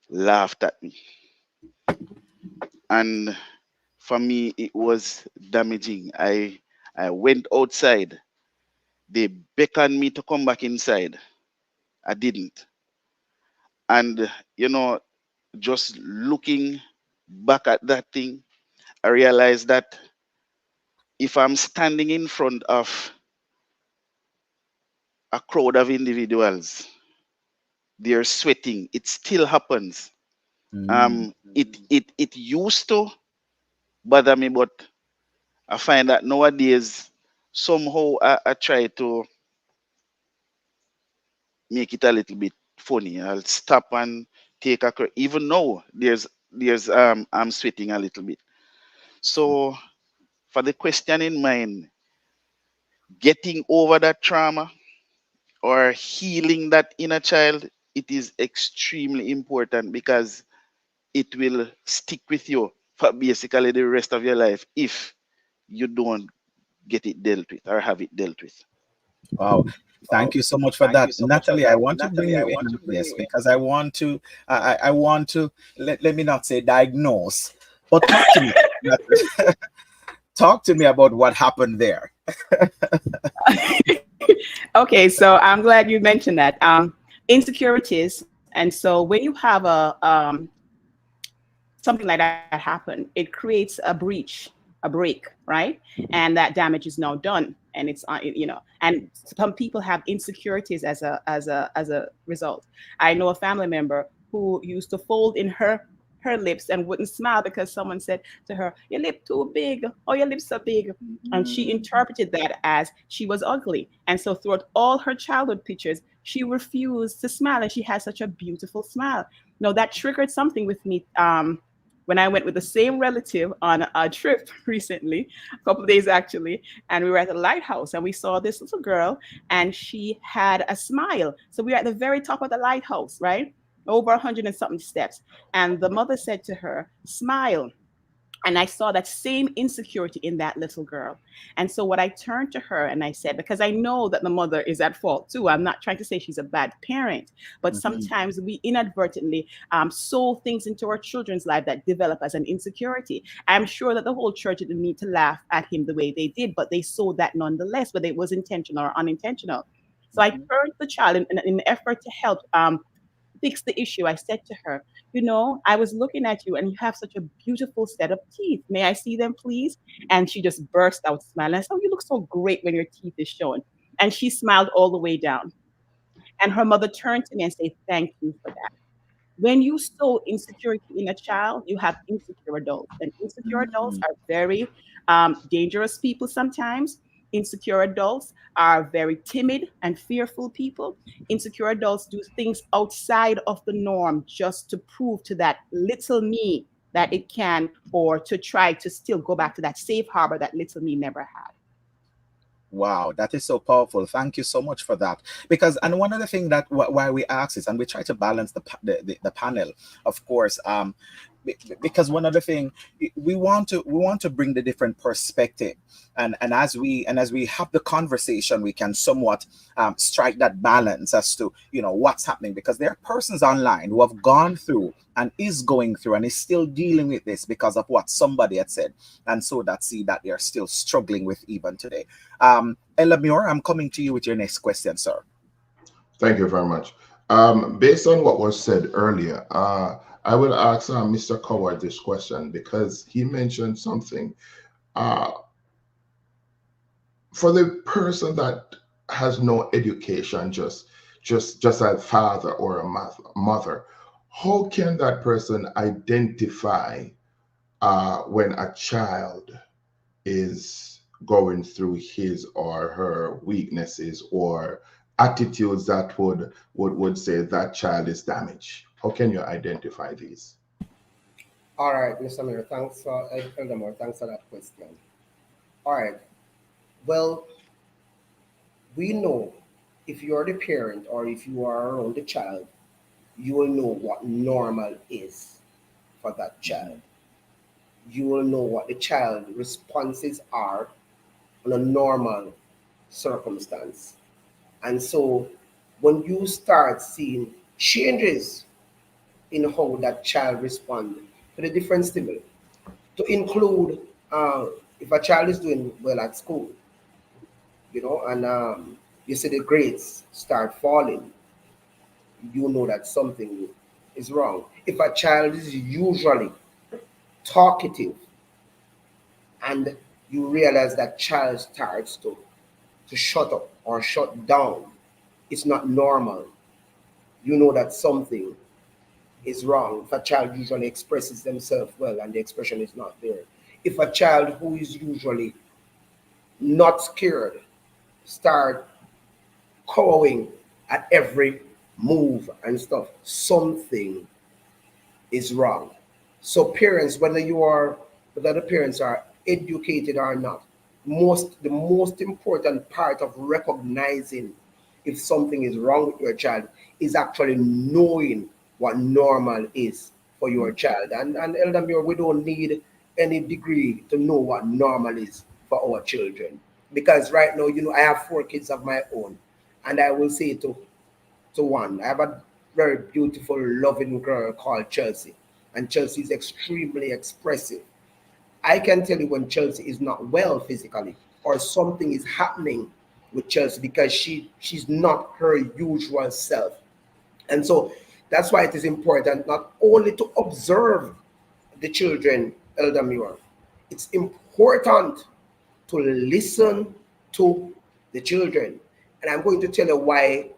Speaker 9: laughed at me. And for me, it was damaging. I went outside. They beckoned me to come back inside. I didn't. And just looking back at that thing, I realized that if I'm standing in front of a crowd of individuals, they're sweating. It still happens.
Speaker 1: Mm,
Speaker 9: It used to bother me, but I find that nowadays somehow I try to make it a little bit funny. I'll stop and take even now there's I'm sweating a little bit. So for the question in mind, getting over that trauma or healing that inner child, it is extremely important because it will stick with you for basically the rest of your life if you don't get it dealt with or have it dealt with.
Speaker 1: wow. Thank you so much for that, Natalie. I want to bring you in on this because I want to let me not say diagnose, but talk to me. Talk to me about what happened there.
Speaker 4: Okay, so I'm glad you mentioned that. Insecurities, and so when you have something like that happen, it creates a breach, a break, right? And that damage is now done, and it's and some people have insecurities as a result. I know a family member who used to fold in her lips and wouldn't smile because someone said to her, "Your lip too big, or your lips are big," and she interpreted that as she was ugly. And so throughout all her childhood pictures, she refused to smile, and she has such a beautiful smile. No, that triggered something with me. When I went with the same relative on a trip recently, a couple of days actually, and we were at the lighthouse and we saw this little girl and she had a smile. So we were at the very top of the lighthouse, right? Over 100 and something steps. And the mother said to her, "Smile." And I saw that same insecurity in that little girl. And so what I turned to her and I said, because I know that the mother is at fault too. I'm not trying to say she's a bad parent, but
Speaker 1: Mhm.
Speaker 4: sometimes we inadvertently sow things into our children's life that develop as an insecurity. I'm sure that the whole church didn't need to laugh at him the way they did, but they sowed that nonetheless, whether it was intentional or unintentional. So I
Speaker 1: Mhm.
Speaker 4: turned to the child in an effort to help fix the issue. I said to her, I was looking at you and you have such a beautiful set of teeth. May I see them, please? And she just burst out smiling. I said, "Oh, you look so great when your teeth is showing." And she smiled all the way down. And her mother turned to me and said, "Thank you for that." When you sow insecurity in a child, you have insecure adults. And insecure adults
Speaker 1: Mhm.
Speaker 4: are very dangerous people sometimes. Insecure adults are very timid and fearful people. Insecure adults do things outside of the norm just to prove to that little me that it can, or to try to still go back to that safe harbor that little me never had.
Speaker 1: Wow, that is so powerful. Thank you so much for that. Because, and one of the things that why we ask is, and we try to balance the panel, of course, because one of the thing we want to bring the different perspective, and as we have the conversation, we can somewhat strike that balance as to what's happening, because there are persons online who have gone through and is going through and is still dealing with this because of what somebody had said, and so that see that they are still struggling with even today. Elamure, I'm coming to you with your next question, sir.
Speaker 3: Thank you very much. Based on what was said earlier, I will ask Mr. Coward this question because he mentioned something. Uh, for the person that has no education, just a father or a mother, how can that person identify when a child is going through his or her weaknesses or attitudes that would say that child is damaged? How can you identify these?
Speaker 5: All right, Mr. Mayor, thanks for Eldermore, thanks for that question. All right. Well, we know if you're the parent or if you are around the child, you will know what normal is for that child.
Speaker 1: Mhm.
Speaker 5: You will know what the child responses are on a normal circumstance. And so when you start seeing changes in how that child responds to the different stimuli, to include if a child is doing well at school, and you see the grades start falling, you know that something is wrong. If a child is usually talkative and you realize that child starts to shut up or shut down, it's not normal. You know that something is wrong. If a child usually expresses themselves well and the expression is not there. If a child who is usually not scared start cowing at every move and stuff, something is wrong. So parents, whether the parents are educated or not, the most important part of recognizing if something is wrong with your child is actually knowing what normal is for your
Speaker 1: Mhm.
Speaker 5: child. And Elder Muir, we don't need any degree to know what normal is for our children. Because right now, I have 4 kids of my own. And I will say to one, I have a very beautiful, loving girl called Chelsea, and Chelsea is extremely expressive. I can tell you when Chelsea is not well physically or something is happening with Chelsea because she's not her usual self. And so that's why it is important not only to observe the children, Elder Muir, it's important to listen to the children. And I'm going to tell you why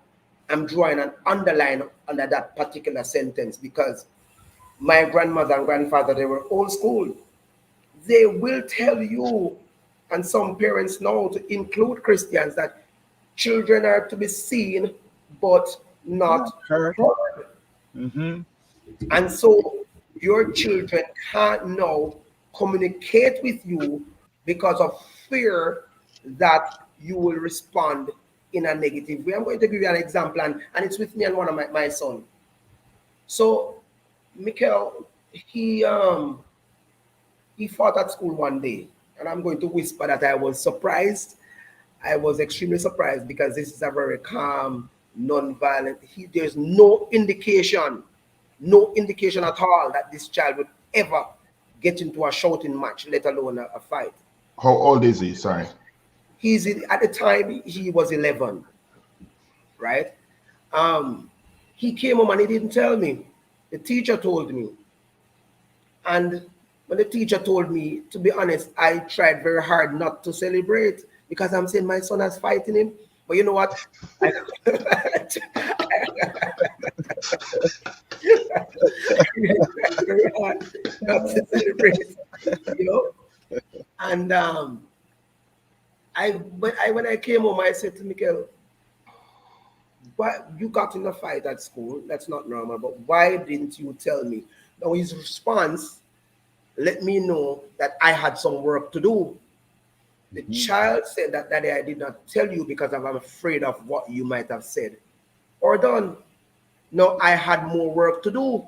Speaker 5: I'm drawing an underline under that particular sentence, because my grandmother and grandfather, they were old school. They will tell you, and some parents know to include Christians, that children are to be seen but not
Speaker 1: Not heard.
Speaker 5: heard.
Speaker 1: Mm-hmm.
Speaker 5: And so your children can't now communicate with you because of fear that you will respond in a negative way. I'm going to give you an example, and it's with me and one of my son. So Mikel, he um he fought at school one day, and I'm going to whisper that I was surprised. I was extremely surprised because this is a very calm, non-violent. There's no indication at all that this child would ever get into a shouting match, let alone a fight.
Speaker 3: How old is he? Sorry.
Speaker 5: At the time he was 11, right? Um, he came home and he didn't tell me. The teacher told me, and when the teacher told me, to be honest, I tried very hard not to celebrate because I'm saying my son is fighting him. But you know what? I, very hard not to celebrate, you know. And when I came home, I said to Mikel, "Why you got in a fight at school? That's not normal. But why didn't you tell me?" Now his response let me know that I had some work to do. The
Speaker 1: Mm-hmm.
Speaker 5: child said that, Daddy, I did not tell you because I'm afraid of what you might have said or done. No, I had more work to do.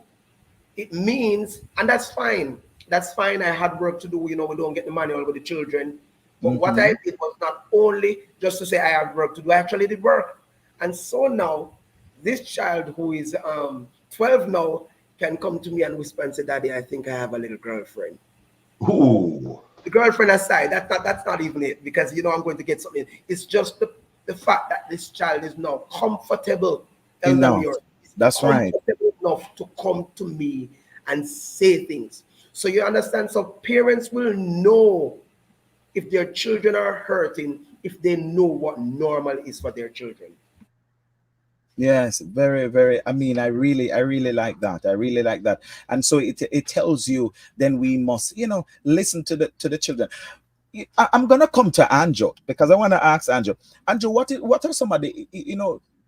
Speaker 5: It means, and that's fine. That's fine. I had work to do. You know, we don't get the manual with the children. But what
Speaker 1: Mm-hmm.
Speaker 5: I did was not only just to say I have work to do, I actually did work. And so now, this child who is 12 now can come to me and whisper and say, Daddy, I think I have a little girlfriend.
Speaker 3: Ooh.
Speaker 5: The girlfriend aside, that's not even it, because you know I'm going to get something. It's just the fact that this child is now comfortable, Elder
Speaker 1: Enough.
Speaker 5: Muir, is
Speaker 1: That's right.
Speaker 5: comfortable enough to come to me and say things. So you understand, so parents will know if their children are hurting if they know what normal is for their children.
Speaker 1: Yes, very, very. I mean, I really like that. I really like that. And so it tells you then we must, listen to the children. I'm gonna come to Andrew because I want to ask Andrew. Andrew, what are some of the,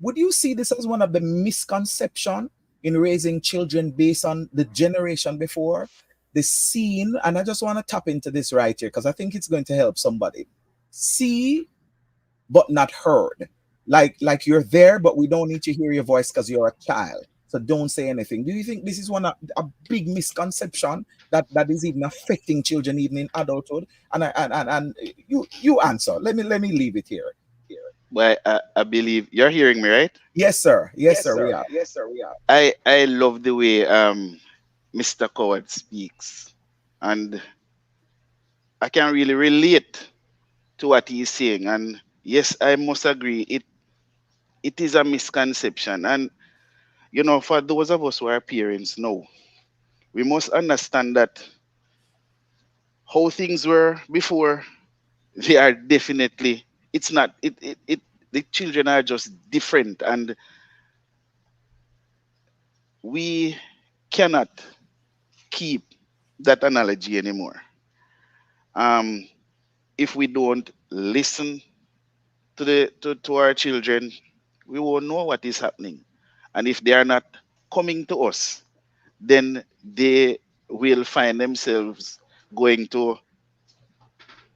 Speaker 1: would you see this as one of the misconception in raising children based on the generation before? The scene, and I just want to tap into this right here because I think it's going to help somebody. See but not heard. Like you're there, but we don't need to hear your voice because you're a child. So don't say anything. Do you think this is one of a big misconception that is even affecting children even in adulthood? And you answer. Let me leave it here.
Speaker 9: Well, I believe you're hearing me, right?
Speaker 1: Yes, sir. Yes, sir. We are.
Speaker 9: I love the way Mr. Coward speaks, and I can really relate to what he's saying. And yes, I must agree. It is a misconception, and for those of us who are parents now, we must understand that how things were before, they are definitely. It's not. It. The children are just different, and we cannot keep that analogy anymore. Um, if we don't listen to our children, we won't know what is happening. And if they are not coming to us, then they will find themselves going to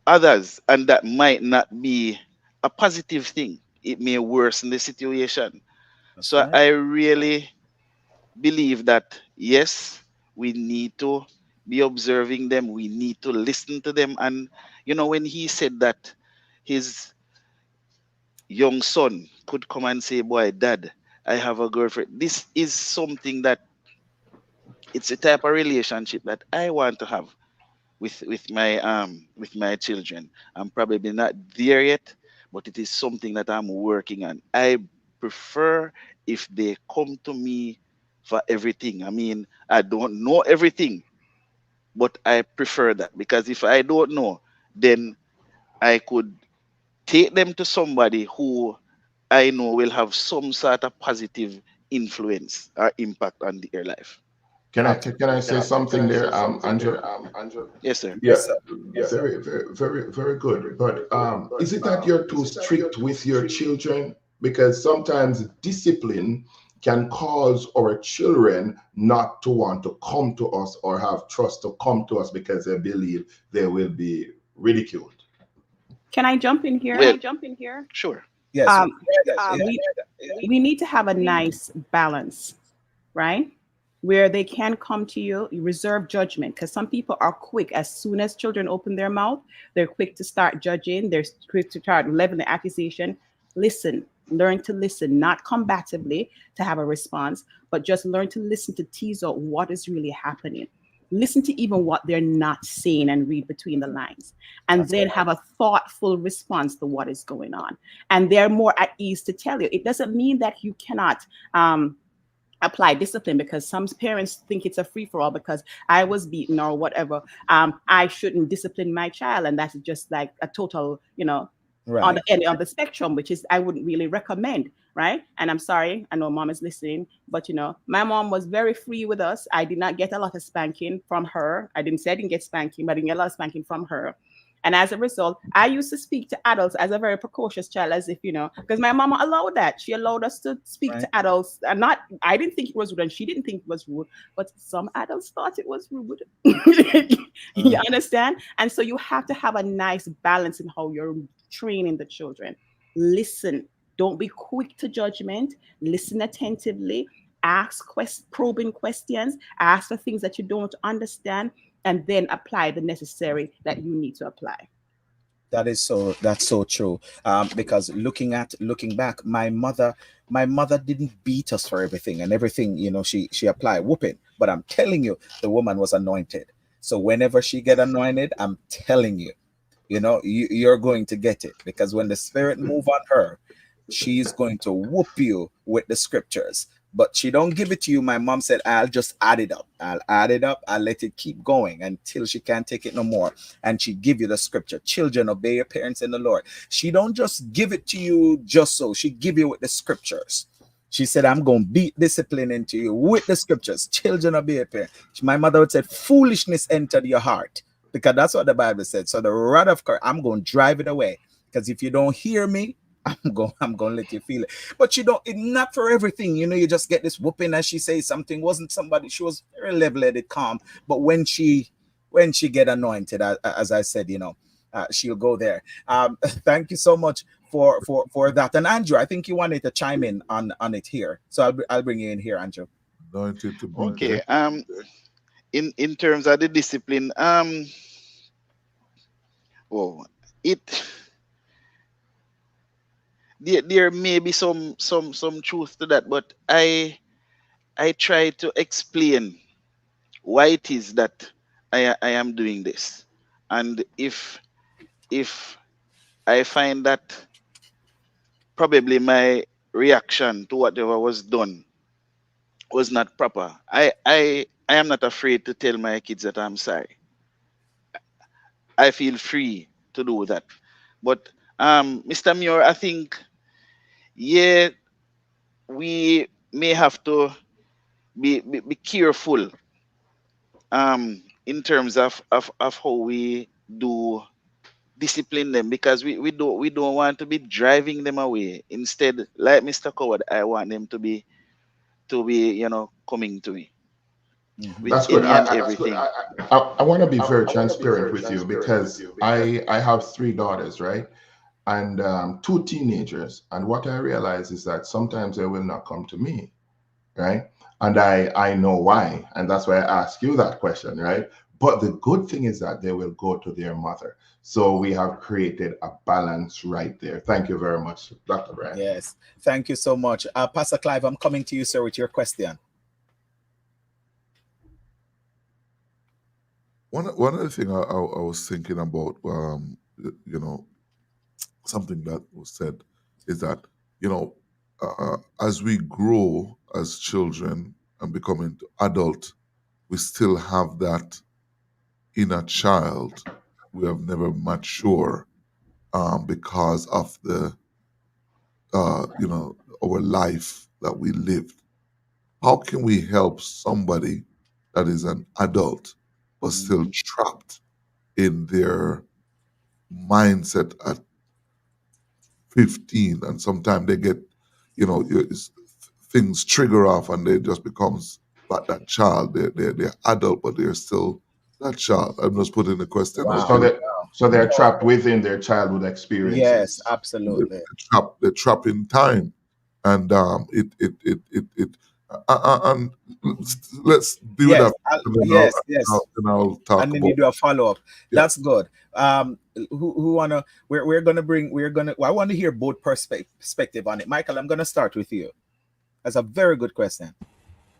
Speaker 9: others, and that might not be a positive thing. It may worsen the situation.
Speaker 1: That's
Speaker 9: So
Speaker 1: right.
Speaker 9: I really believe that yes, we need to be observing them, we need to listen to them. And when he said that his young son could come and say, "Boy, Dad, I have a girlfriend." This is something that it's a type of relationship that I want to have with my children. I'm probably not there yet, but it is something that I'm working on. I prefer if they come to me for everything. I mean, I don't know everything, but I prefer that, because if I don't know, then I could take them to somebody who I know will have some sort of positive influence or impact on their life.
Speaker 3: Can I say something there, Andrew?
Speaker 9: Yes, sir.
Speaker 3: Yeah, very, very, very, very good. But is it that you're too strict with your children? Because sometimes discipline can cause our children not to want to come to us or have trust to come to us because they believe they will be ridiculed.
Speaker 4: Can I jump in here?
Speaker 9: Well, sure.
Speaker 1: Yes.
Speaker 4: Um,
Speaker 1: Yeah.
Speaker 4: we need to have a nice balance, right? Where they can come to you, you reserve judgment, because some people are quick. As soon as children open their mouth, they're quick to start judging, they're quick to start leveling the accusation. Listen, learn to listen, not combatively to have a response, but just learn to listen to tease out what is really happening. Listen to even what they're not saying and read between the lines, and then have a thoughtful response to what is going on. And they're more at ease to tell you. It doesn't mean that you cannot apply discipline, because some parents think it's a free for all because I was beaten or whatever. I shouldn't discipline my child, and that's just like a total, on
Speaker 1: Right.
Speaker 4: the end of the spectrum, which is I wouldn't really recommend, right? And I'm sorry, I know mom is listening, but my mom was very free with us. I did not get a lot of spanking from her. I didn't say I didn't get spanking, but I didn't get a lot of spanking from her. And as a result, I used to speak to adults as a very precocious child, as if, because my mama allowed that. She allowed us to speak
Speaker 1: Right.
Speaker 4: to adults. And not, I didn't think it was rude, and she didn't think it was rude, but some adults thought it was rude. You understand? And so you have to have a nice balance in how you're training the children. Listen, don't be quick to judgment. Listen attentively. Ask probing questions. Ask for things that you don't understand, and then apply the necessary that you need to apply.
Speaker 1: That's so true. Because looking back, my mother didn't beat us for everything, and everything, she applied whooping. But I'm telling you, the woman was anointed. So whenever she get anointed, I'm telling you, you're going to get it, because when the spirit move on her, she's going to whoop you with the scriptures. But she don't give it to you. My mom said, I'll just add it up. I'll add it up. I'll let it keep going until she can't take it no more. And she give you the scripture. Children, obey your parents in the Lord. She don't just give it to you just so. She give you with the scriptures. She said, I'm going to beat discipline into you with the scriptures. Children, obey your parents. My mother would say, foolishness entered your heart, because that's what the Bible said. So the rod of course, I'm going to drive it away, because if you don't hear me, I'm going to let you feel it. But you don't, it not for everything. You just get this whooping as she says something. Wasn't somebody, she was very level-headed, calm. But when she get anointed, as I said, she'll go there. Thank you so much for that. And Andrew, I think you wanted to chime in on it here. So I'll bring you in here, Andrew.
Speaker 2: Anointed to be
Speaker 9: Okay.
Speaker 2: there.
Speaker 9: In terms of the discipline, oh, it there may be some truth to that, but I try to explain why it is that I am doing this. And if I find that probably my reaction to whatever was done was not proper, I am not afraid to tell my kids that I'm sorry. I feel free to do that. But Mr. Muir, I think, yeah, we may have to be careful in terms of how we do discipline them, because we don't want to be driving them away. Instead, like Mr. Coward, I want them to be coming to me with
Speaker 3: That's good.
Speaker 9: any and everything.
Speaker 3: I want to be very transparent with you because I have three daughters, right? And two teenagers. And what I realize is that sometimes they will not come to me, right? And I know why. And that's why I ask you that question, right? But the good thing is that they will go to their mother. So we have created a balance right there. Thank you very much, Dr. Bryan.
Speaker 1: Yes. Thank you so much. Pastor Clive, I'm coming to you, sir, with your question.
Speaker 2: One of the things I was thinking about, you know, something that was said is that, you know, as we grow as children and becoming adult, we still have that inner child. We have never mature because of the, you know, our life that we lived. How can we help somebody that is an adult but still trapped in their mindset at 15, and sometimes they get, you know, things trigger off and they just becomes like that child. They're adult, but they're still that child. I'm just putting the question out
Speaker 3: So
Speaker 1: Wow.
Speaker 2: there.
Speaker 3: that so they're trapped within their childhood
Speaker 1: Yes,
Speaker 3: experiences.
Speaker 1: absolutely.
Speaker 2: They're trapped in time, and it and let's deal with
Speaker 1: Yes,
Speaker 2: that, and then
Speaker 1: yes, yes.
Speaker 2: I'll talk
Speaker 1: And then you
Speaker 2: about
Speaker 1: do a follow up.
Speaker 2: yeah.
Speaker 1: That's good. Who wanna? We're gonna bring. We're gonna. Well, I want to hear both perspective on it. Michael, I'm gonna start with you. That's a very good question.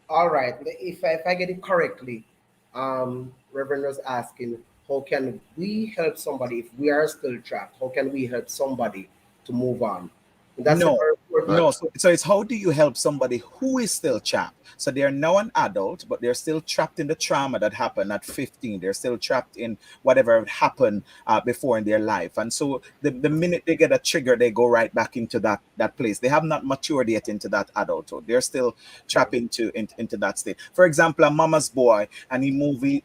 Speaker 5: All right. If I get it correctly, Reverend was asking, how can we help somebody if we are still trapped? How can we help somebody to move on? And that's a
Speaker 1: No,
Speaker 5: very important.
Speaker 1: no. So it's how do you help somebody who is still trapped? So they're now an adult, but they're still trapped in the trauma that happened at 15. They're still trapped in whatever happened before in their life. And so the minute they get a trigger, they go right back into that place. They have not matured yet into that adulthood. They're still trapped into that state. For example, a mama's boy, and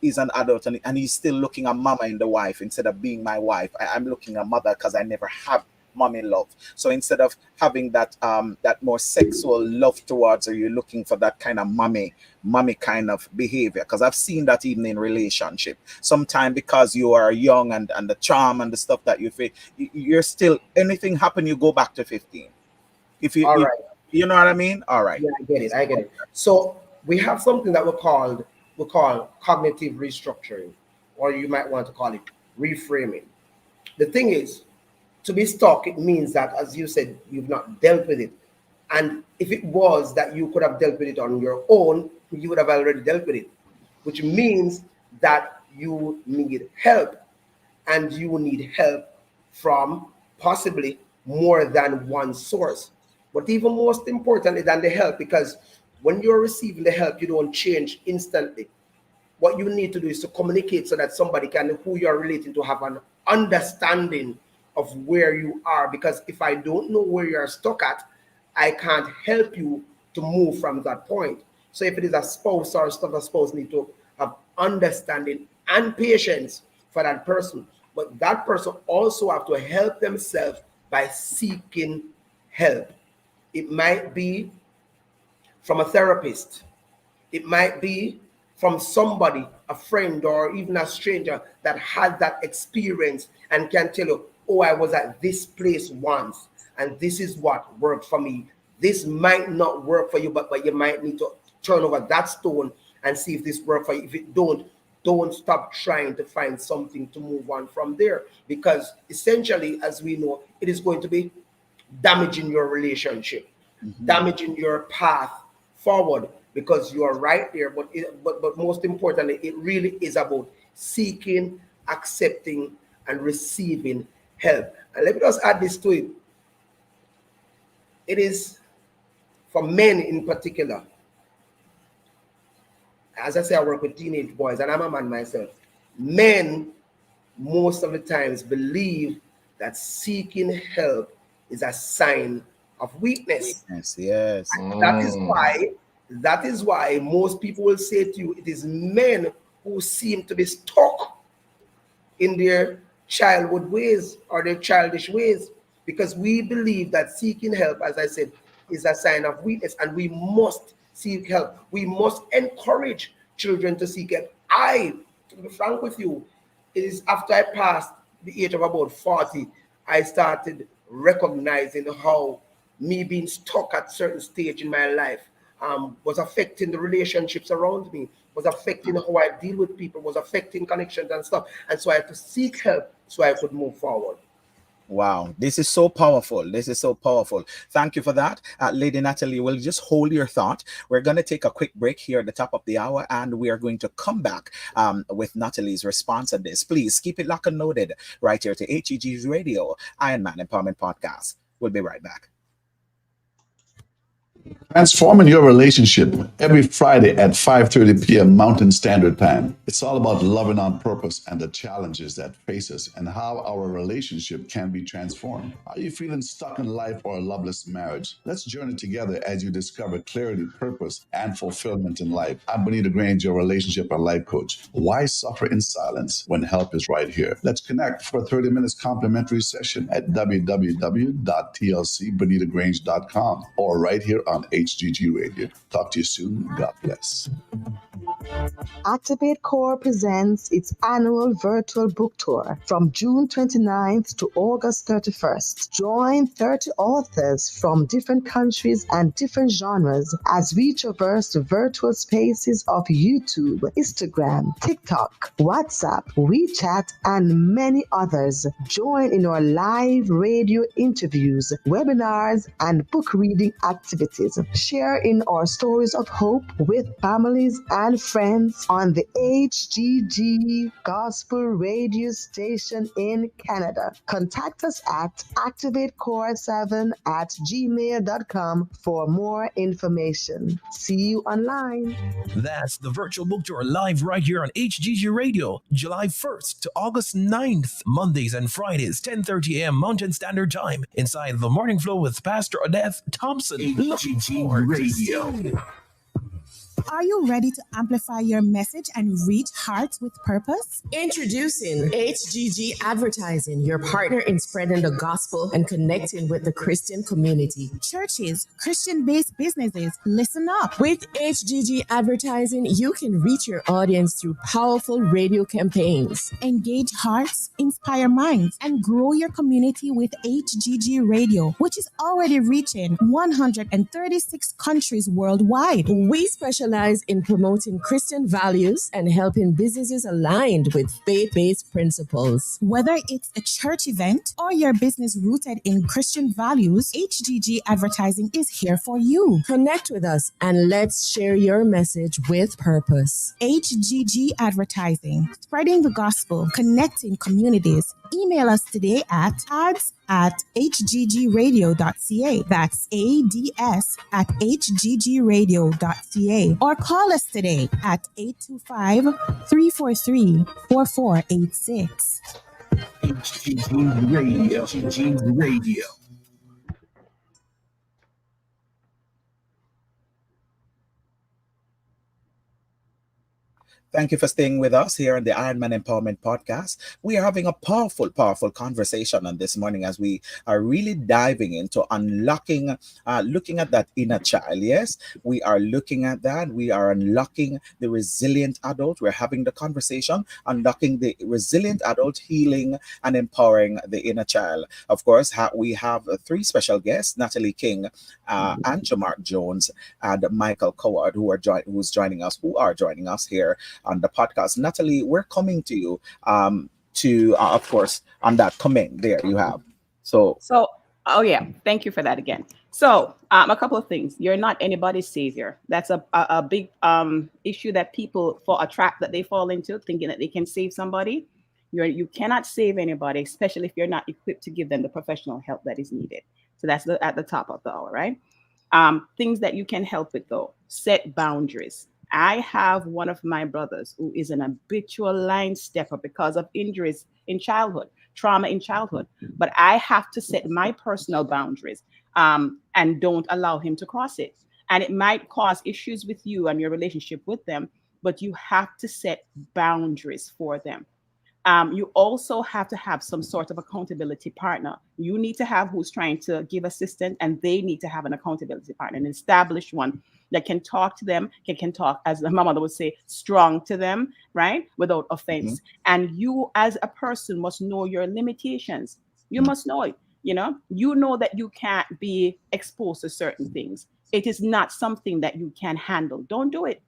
Speaker 1: he's an adult, and he's still looking at mama in the wife instead of being my wife. I'm looking at mother because I never have mommy love. So instead of having that more sexual love towards her, you're looking for that kind of mommy kind of behavior. Because I've seen that even in relationship. Sometimes because you are young and the charm and the stuff that you feel, you're still anything happen, you go back to 15. If
Speaker 5: All
Speaker 1: if
Speaker 5: right.
Speaker 1: you know what I mean? All right.
Speaker 5: Yeah, I get it. I get it. So we have something that we call cognitive restructuring, or you might want to call it reframing. The thing is, to be stuck, it means that, as you said, you've not dealt with it. And if it was that you could have dealt with it on your own, you would have already dealt with it, which means that you need help, and you need help from possibly more than one source. But even most importantly than the help, because when you're receiving the help, you don't change instantly. What you need to do is to communicate so that somebody can, who you're relating to, have an understanding of where you are. Because if I don't know where you're stuck at, I can't help you to move from that point. So if it is a spouse or stuff, a spouse need to have understanding and patience for that person. But that person also have to help themselves by seeking help. It might be from a therapist, it might be from somebody, a friend, or even a stranger that had that experience and can tell you, oh, I was at this place once, and this is what worked for me. This might not work for you, but you might need to turn over that stone and see if this works for you. If it don't stop trying to find something to move on from there. Because essentially, as we know, it is going to be damaging your relationship, damaging your path forward, because you are right there. But most importantly, it really is about seeking, accepting, and receiving help. And let me just add this to it. It is for men in particular. As I say, I work with teenage boys, and I'm a man myself. Men most of the times believe that seeking help is a sign of weakness.
Speaker 1: Yes, yes.
Speaker 5: That is
Speaker 3: Mm.
Speaker 5: why most people will say to you, it is men who seem to be stuck in their childhood ways or their childish ways, because we believe that seeking help, as I said, is a sign of weakness, and we must seek help. We must encourage children to seek help. To be frank with you, it is after I passed the age of about 40, I started recognizing how me being stuck at certain stage in my life was affecting the relationships around me. was affecting how I deal with people, was affecting connections and stuff. And so I had to seek help so I could move forward.
Speaker 1: Wow, this is so powerful. This is so powerful. Thank you for that. Lady Natalie, will just hold your thought. We're going to take a quick break here at the top of the hour, and we are going to come back with Natalie's response on this. Please keep it locked and loaded right here to HEG's Radio, Iron Man Empowerment Podcast. We'll be right back.
Speaker 10: Transforming your relationship every Friday at 5:30 p.m. Mountain Standard Time. It's all about loving on purpose and the challenges that face us and how our relationship can be transformed. Are you feeling stuck in life or a loveless marriage? Let's journey together as you discover clarity, purpose, and fulfillment in life. I'm Bonita Grange, your relationship and life coach. Why suffer in silence when help is right here? Let's connect for a 30 minutes complimentary session at www.tlcbonitagrange.com or right here on HGG Radio. Talk to you soon. God bless.
Speaker 11: Activate Core presents its annual virtual book tour from June 29th to August 31st. Join 30 authors from different countries and different genres as we traverse the virtual spaces of YouTube, Instagram, TikTok, WhatsApp, WeChat, and many others. Join in our live radio interviews, webinars, and book reading activities. Share in our stories of hope with families and friends on the HGG Gospel Radio Station in Canada. Contact us at activatecore7@gmail.com for more information. See you online.
Speaker 12: That's the virtual book tour live right here on HGG Radio, July 1st to August 9th, Mondays and Fridays, 10:30 a.m. Mountain Standard Time, inside the Morning Flow with Pastor Odette Thompson. HGG Radio.
Speaker 7: Are you ready to amplify your message and reach hearts with purpose?
Speaker 8: Introducing HGG Advertising, your partner in spreading the gospel and connecting with the Christian community.
Speaker 7: Churches, Christian-based businesses, listen up.
Speaker 8: With HGG Advertising, you can reach your audience through powerful radio campaigns.
Speaker 7: Engage hearts, inspire minds, and grow your community with HGG Radio, which is already reaching 136 countries worldwide.
Speaker 8: We specialize in promoting Christian values and helping businesses aligned with faith-based principles.
Speaker 7: Whether it's a church event or your business rooted in Christian values, HGG Advertising is here for you.
Speaker 8: Connect with us and let's share your message with purpose.
Speaker 7: HGG Advertising, spreading the gospel, connecting communities. Email us today at ads@hggradio.ca. That's ads@hggradio.ca. Or call us today at 825-343-4486.
Speaker 12: HGG Radio. HGG Radio.
Speaker 1: Thank you for staying with us here on the Iron Man Empowerment Podcast. We are having a powerful, powerful conversation on this morning as we are really diving into unlocking, looking at that inner child. Yes, we are looking at that. We are unlocking the resilient adult. We're having the conversation, unlocking the resilient adult, healing and empowering the inner child. Of course, we have three special guests, Natalie King, Andrew Mark Jones, and Michael Coward, who are joining us here on the podcast. Natalie, we're coming to you of course, on that comment there you have. So,
Speaker 4: oh yeah, thank you for that again. So, a couple of things. You're not anybody's savior. That's a big issue that people a trap that they fall into, thinking that they can save somebody. You cannot save anybody, especially if you're not equipped to give them the professional help that is needed. So that's at the top of the hour, right? Things that you can help with though: set boundaries. I have one of my brothers who is an habitual line stepper because of injuries in childhood, trauma in childhood. But I have to set my personal boundaries and don't allow him to cross it. And it might cause issues with you and your relationship with them, but you have to set boundaries for them. You also have to have some sort of accountability partner. You need to have who's trying to give assistance, and they need to have an accountability partner, an established one that can talk to them, can talk, as my mother would say, strong to them, right? Without offense. Mm-hmm. And you as a person must know your limitations. You must know it, you know that you can't be exposed to certain things. It is not something that you can handle. Don't do it.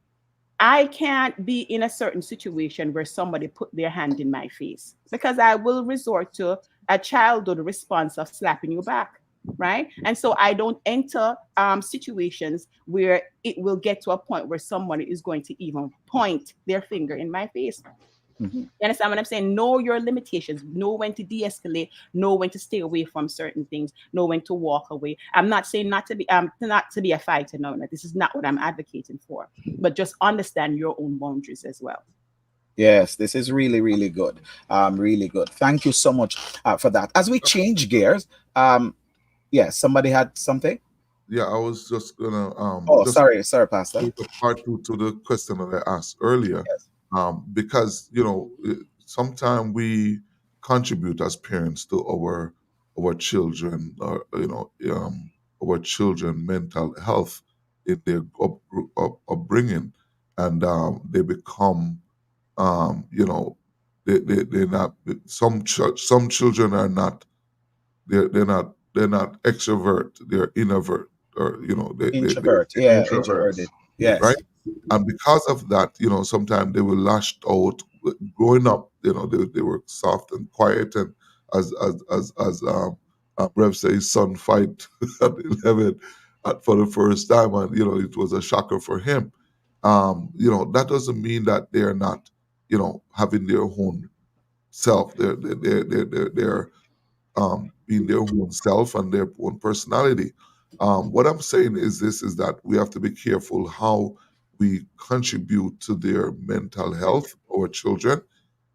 Speaker 4: I can't be in a certain situation where somebody put their hand in my face, because I will resort to a childhood response of slapping you back, right? And so I don't enter situations where it will get to a point where somebody is going to even point their finger in my face.
Speaker 1: Mhm.
Speaker 4: You understand what I'm saying? Know your limitations. Know when to de-escalate. Know when to stay away from certain things. Know when to walk away. I'm not saying not to be a fighter. No, no, this is not what I'm advocating for. But just understand your own boundaries as well.
Speaker 1: Yes, this is really, really good. Really good. Thank you so much for that. As we change gears, yes, somebody had something.
Speaker 2: Yeah, I was just gonna
Speaker 1: Oh,
Speaker 2: just
Speaker 1: sorry, Pastor.
Speaker 2: with the part two to the question that I asked earlier,
Speaker 1: Yes,
Speaker 2: because sometimes we contribute as parents to our children, or our children mental health in their upbringing, and they become, you know, they're not, some children are not, they're not extrovert, they're introvert, or they
Speaker 1: introvert. Yeah,
Speaker 3: Introverts.
Speaker 1: introverted.
Speaker 2: right?
Speaker 1: Yes,
Speaker 2: And because of that, sometimes they were lashed out. Growing up, they were soft and quiet, and as Rev says, his son fight at 11 for the first time, and it was a shocker for him. That doesn't mean that they're not, having their own self. They're being their own self and their own personality. What I'm saying is this: is that we have to be careful how we contribute to their mental health, our children,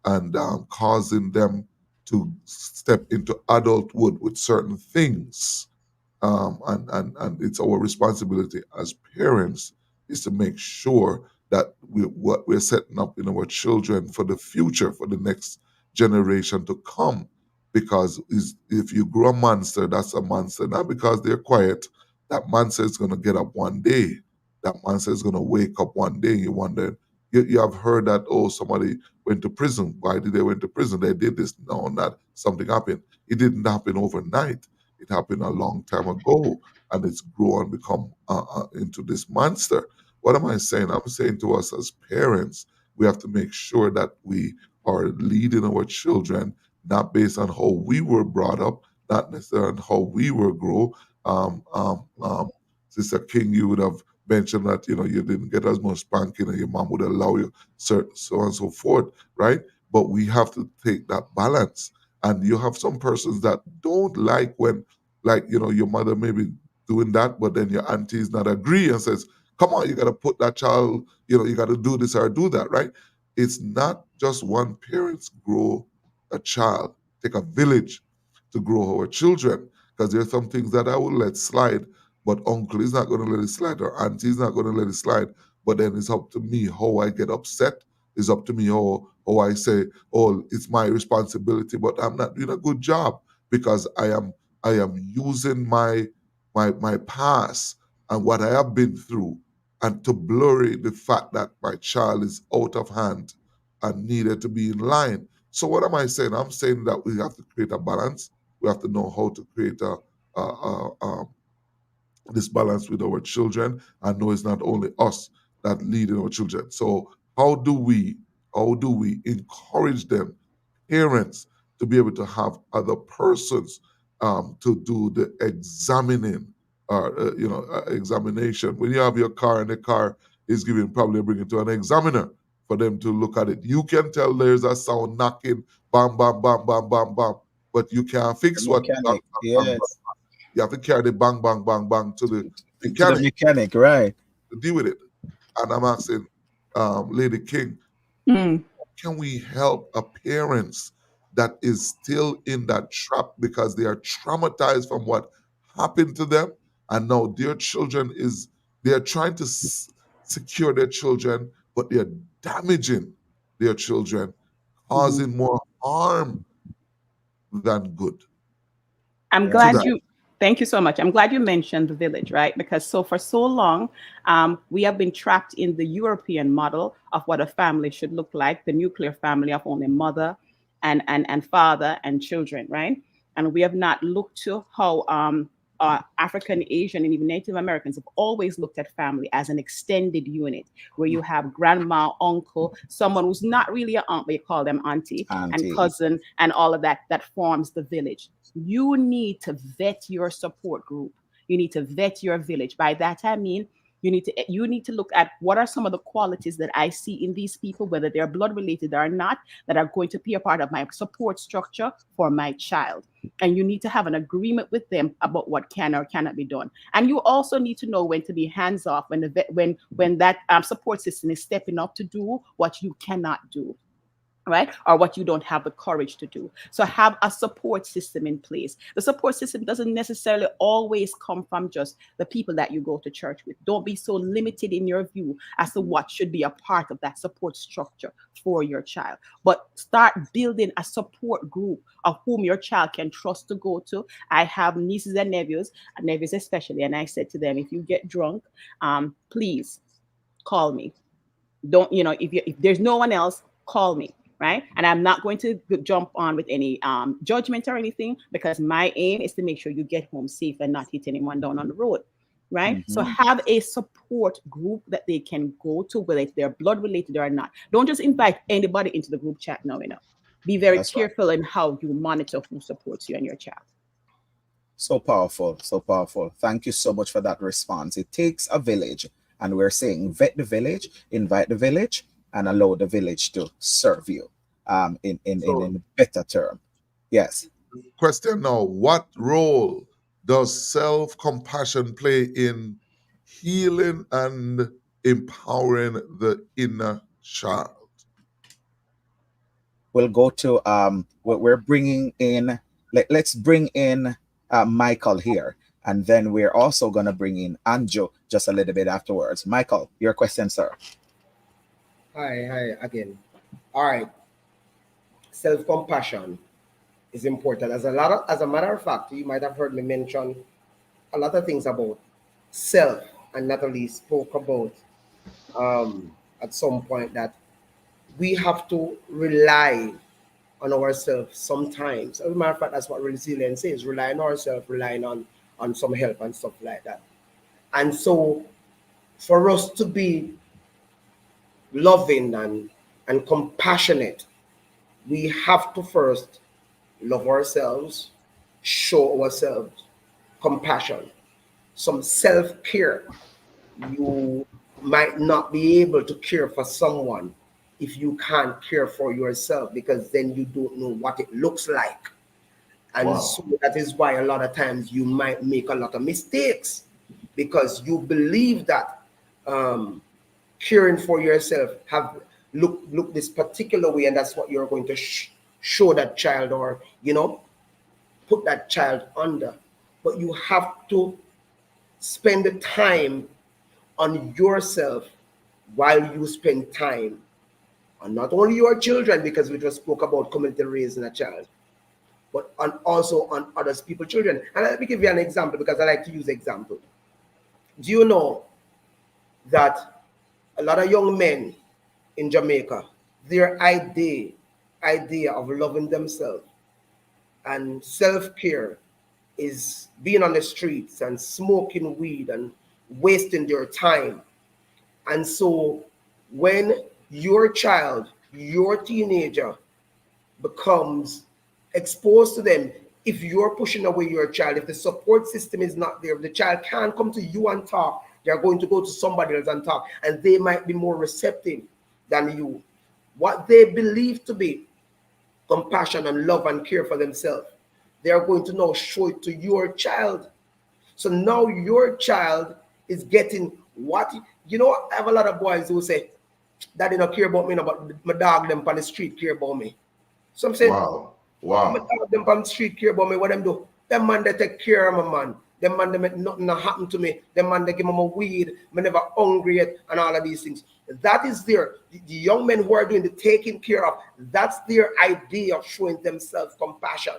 Speaker 2: and causing them to step into adulthood with certain things. And it's our responsibility as parents is to make sure that what we're setting up in our children for the future, for the next generation to come. Because if you grow a monster, that's a monster. Not because they're quiet. That monster is going to get up one day. That monster is going to wake up one day. You wonder, you have heard that, oh, somebody went to prison. Why did they went to prison? They did this. No, not something happened. It didn't happen overnight. It happened a long time ago, and it's grown, become into this monster. What am I saying? I'm saying to us as parents, we have to make sure that we are leading our children not based on how we were brought up, not necessarily on how we were grow. Um, um, um, Sister King, you would have mentioned that you didn't get as much spanking, and your mom would allow you, so on and so forth, right? But we have to take that balance. And you have some persons that don't like when, like, your mother may be doing that, but then your auntie is not agree and says, come on, you got to put that child, you got to do this or do that, right? It's not just one parents grow a child. Take a village to grow our children, because there's some things that I will let slide, but uncle is not going to let it slide, or auntie is not going to let it slide. But then it's up to me how I get upset. It's up to me how I say, oh, it's my responsibility, but I'm not doing a good job because I am using my past and what I have been through, and to blurry the fact that my child is out of hand and needed to be in line. So what am I saying? I'm saying that we have to create a balance. We have to know how to create this balance with our children, and know it's not only us that leading our children. So how do we encourage them, parents, to be able to have other persons to do the examining, or examination. When you have your car and the car is giving, probably bring it to an examiner for them to look at it. You can tell there's a sound knocking, bam, bam, bam, bam, bam, bam, but you can't
Speaker 1: the
Speaker 2: fix what bang,
Speaker 1: mechanic.
Speaker 2: bang, bang,
Speaker 1: Yes,
Speaker 2: bang. You have to carry the bang, bang, bang, bang to the
Speaker 1: to the
Speaker 2: mechanic
Speaker 1: mechanic. Right.
Speaker 2: to deal with it. And I'm asking, Lady King,
Speaker 4: Mm.
Speaker 2: can we help a parents that is still in that trap because they are traumatized from what happened to them, and now their children is they are trying to secure their children, but they are damaging their children,
Speaker 4: Mhm.
Speaker 2: causing more harm than good
Speaker 4: I'm
Speaker 2: to
Speaker 1: Yes.
Speaker 4: glad
Speaker 2: that.
Speaker 4: you. Thank you so much. I'm glad you mentioned the village, right? Because for so long, we have been trapped in the European model of what a family should look like, the nuclear family of only mother and father and children, right? And we have not looked to how African, Asian, and even Native Americans have always looked at family as an extended unit where you have grandma, uncle, someone who's not really an aunt, but you call them auntie, and
Speaker 1: Auntie.
Speaker 4: cousin, and all of that, that forms the village. You need to vet your support group. You need to vet your village. By that I mean you need to look at what are some of the qualities that I see in these people, whether they're blood related or not, that are going to be a part of my support structure for my child. And you need to have an agreement with them about what can or cannot be done. And you also need to know when to be hands off when when that support system is stepping up to do what you cannot do, right? Or what you don't have the courage to do. So have a support system in place. The support system doesn't necessarily always come from just the people that you go to church with. Don't be so limited in your view as to what should be a part of that support structure for your child. But start building a support group of whom your child can trust to go to. I have nieces and nephews especially, and I said to them, if you get drunk, please call me. Don't, if there's no one else, call me, right? And I'm not going to jump on with any judgment or anything, because my aim is to make sure you get home safe and not hit anyone down on the road, right? So
Speaker 1: Mhm.
Speaker 4: have a support group that they can go to, whether if they're blood related or not. Don't just invite anybody into the group chat now. Be very
Speaker 1: That's right.
Speaker 4: careful in how you monitor who supports you and your child.
Speaker 1: So powerful, so powerful. Thank you so much for that response. It takes a village, and we're saying vet the village, invite the village, and allow the village to serve you in
Speaker 2: So,
Speaker 1: a better term. Yes.
Speaker 2: question now: what role does self-compassion play in healing and empowering the inner child?
Speaker 1: We'll go to we're bringing in, let's bring in Michael here, and then we're also going to bring in Anjo just a little bit afterwards. Michael, your question, sir.
Speaker 5: Hi again. All right. Self-compassion is important. As a matter of fact, you might have heard me mention a lot of things about self, and Natalie spoke about at some point that we have to rely on ourselves sometimes. As a matter of fact, that's what resilience is: relying on ourselves, relying on some help and stuff like that. And so, for us to be loving and compassionate, we have to first love ourselves, show ourselves compassion, some self care. You might not be able to care for someone if you can't care for yourself, because then you don't know what it looks like. And so
Speaker 2: Wow.
Speaker 5: that is why a lot of times you might make a lot of mistakes, because you believe that um, caring for yourself have look this particular way, and that's what you're going to show that child, or put that child under. But you have to spend the time on yourself while you spend time on not only your children, because we just spoke about community raising a child, but also on others people's children. And let me give you an example, because I like to use example. Do you know that a lot of young men in Jamaica, their idea of loving themselves and self-care is being on the streets and smoking weed and wasting their time. And so when your child, your teenager becomes exposed to them, if you're pushing away your child, if the support system is not there, if the child can't come to you and talk, they're going to go to somebody else and talk, and they might be more receptive than you. What they believe to be compassion and love and care for themselves, they are going to now show it to your child. So now your child is getting what, I have a lot of boys who say, Daddy don't care about me, no, but my dog them on the street care about me. Some say,
Speaker 3: Wow.
Speaker 5: my
Speaker 3: Wow.
Speaker 5: dog them on the street care about me. What them do? Them man they take care of my man. Them man they make nothing happen to me. Them man they give me my weed. Me never hungry yet, and all of these things. That is the young men who are doing the taking care of. That's their idea of showing themselves compassion.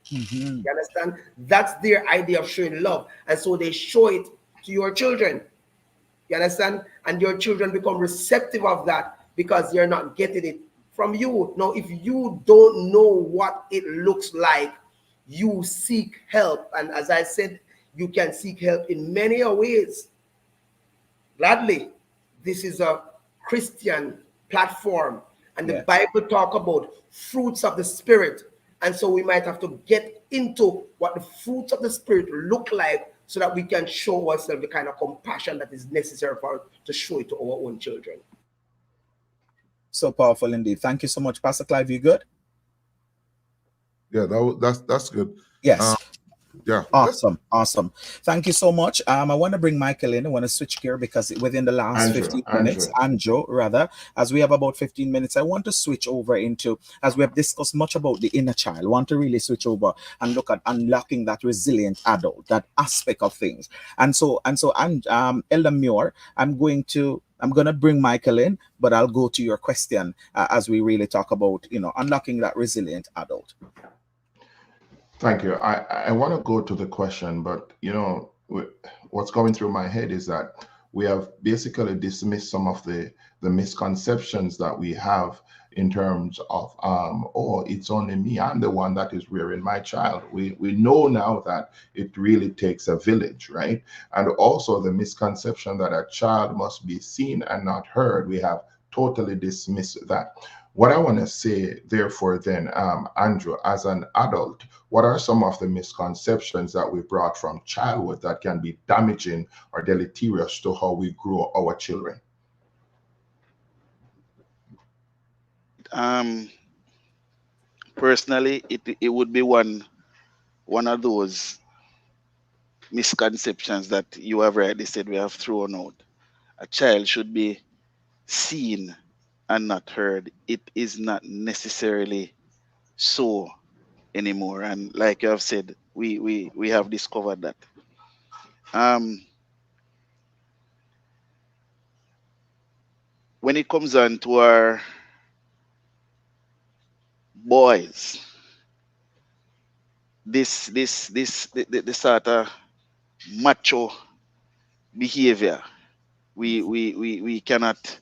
Speaker 1: Mhm.
Speaker 5: You understand? That's their idea of showing love. And so they show it to your children. You understand? And your children become receptive of that because they're not getting it from you. Now, if you don't know what it looks like, you seek help. And as I said, You can seek help in many ways. Gladly, this is a Christian platform, and the
Speaker 1: Yes.
Speaker 5: Bible talk about fruits of the Spirit. And so we might have to get into what the fruits of the Spirit look like so that we can show ourselves the kind of compassion that is necessary for us to show it to our own children.
Speaker 1: So powerful indeed. Thank you so much, Pastor Clive. You good?
Speaker 2: Yeah, that's good.
Speaker 1: Yes.
Speaker 2: Yeah.
Speaker 1: Awesome. Thank you so much. I want to bring Michael in. I want to switch gear because within the last 15 minutes, Andrew, rather, as we have about 15 minutes, I want to switch over into, as we have discussed much about the inner child, I want to really switch over and look at unlocking that resilient adult, that aspect of things. And Elder Muir, I'm gonna bring Michael in, but I'll go to your question as we really talk about, unlocking that resilient adult.
Speaker 3: Thank you. I want to go to the question, but what's going through my head is that we have basically dismissed some of the misconceptions that we have in terms of oh, it's only me. I'm the one that is rearing my child. We know now that it really takes a village, right? And also the misconception that a child must be seen and not heard. We have totally dismissed that. What I want to say, therefore, then, Andrew, as an adult, what are some of the misconceptions that we brought from childhood that can be damaging or deleterious to how we grow our children?
Speaker 9: Personally, it would be one of those misconceptions that you have already said we have thrown out. A child should be seen and not heard. It is not necessarily so anymore. And like you have said, we have discovered that. When it comes on to our boys, the sort of macho behavior, we cannot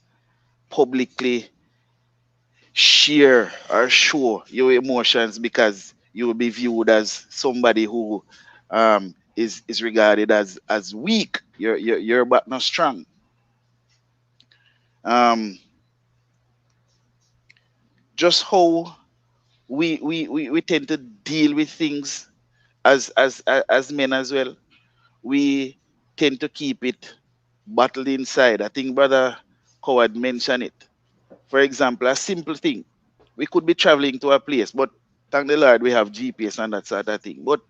Speaker 9: publicly share or show your emotions because you will be viewed as somebody who is regarded as weak. You're but not strong. Um, just how we tend to deal with things as men as well. We tend to keep it bottled inside. I think Brother Coward mentioned it. For example, a simple thing. We could be traveling to a place, but thank the Lord we have GPS and that sort of thing. But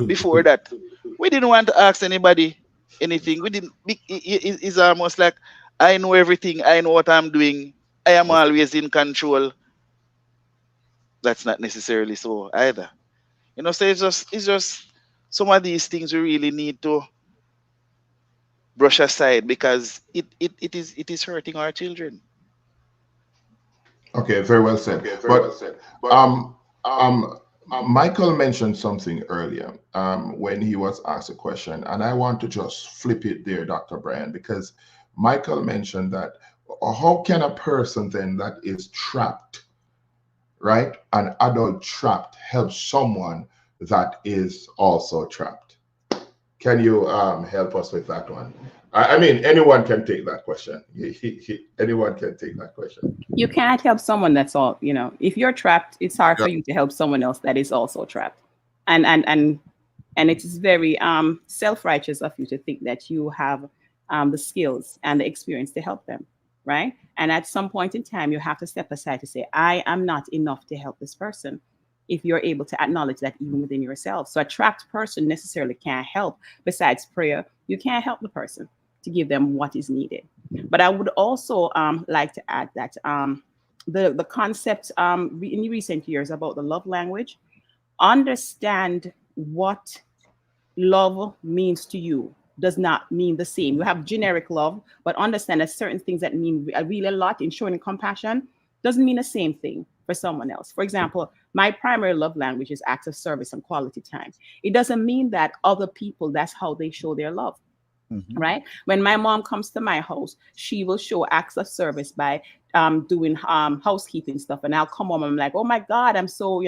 Speaker 9: before that, we didn't want to ask anybody anything. We didn't. It's almost like I know everything. I know what I'm doing. I am always in control. That's not necessarily so either. So it's just some of these things we really need to brush aside because it is hurting our children.
Speaker 3: Okay, very well said. But um, um, Michael mentioned something earlier when he was asked a question, and I want to just flip it there, Dr. Bryan, because Michael mentioned that how can a person then that is trapped, right, an adult trapped, help someone that is also trapped? Can you help us with that one? I mean, anyone can take that question. Anyone can take that question.
Speaker 4: You can't help someone that's all, if you're trapped, it's hard for you to help someone else that is also trapped. And it is very self-righteous of you to think that you have the skills and the experience to help them, right? And at some point in time, you have to step aside to say, I am not enough to help this person. If you're able to acknowledge that even within yourself. So a trapped person necessarily can't help. Besides prayer, you can't help the person to give them what is needed. But I would also like to add that the concept in recent years about the love language, understand what love means to you does not mean the same. You have generic love, but understand that certain things that mean really a lot in showing compassion doesn't mean the same thing for someone else. For example, my primary love language is acts of service and quality time. It doesn't mean that other people, that's how they show their love. Mm-hmm. Right? When my mom comes to my house, she will show acts of service by doing housekeeping stuff, and I'll come home and I'm like, oh my God, I'm so,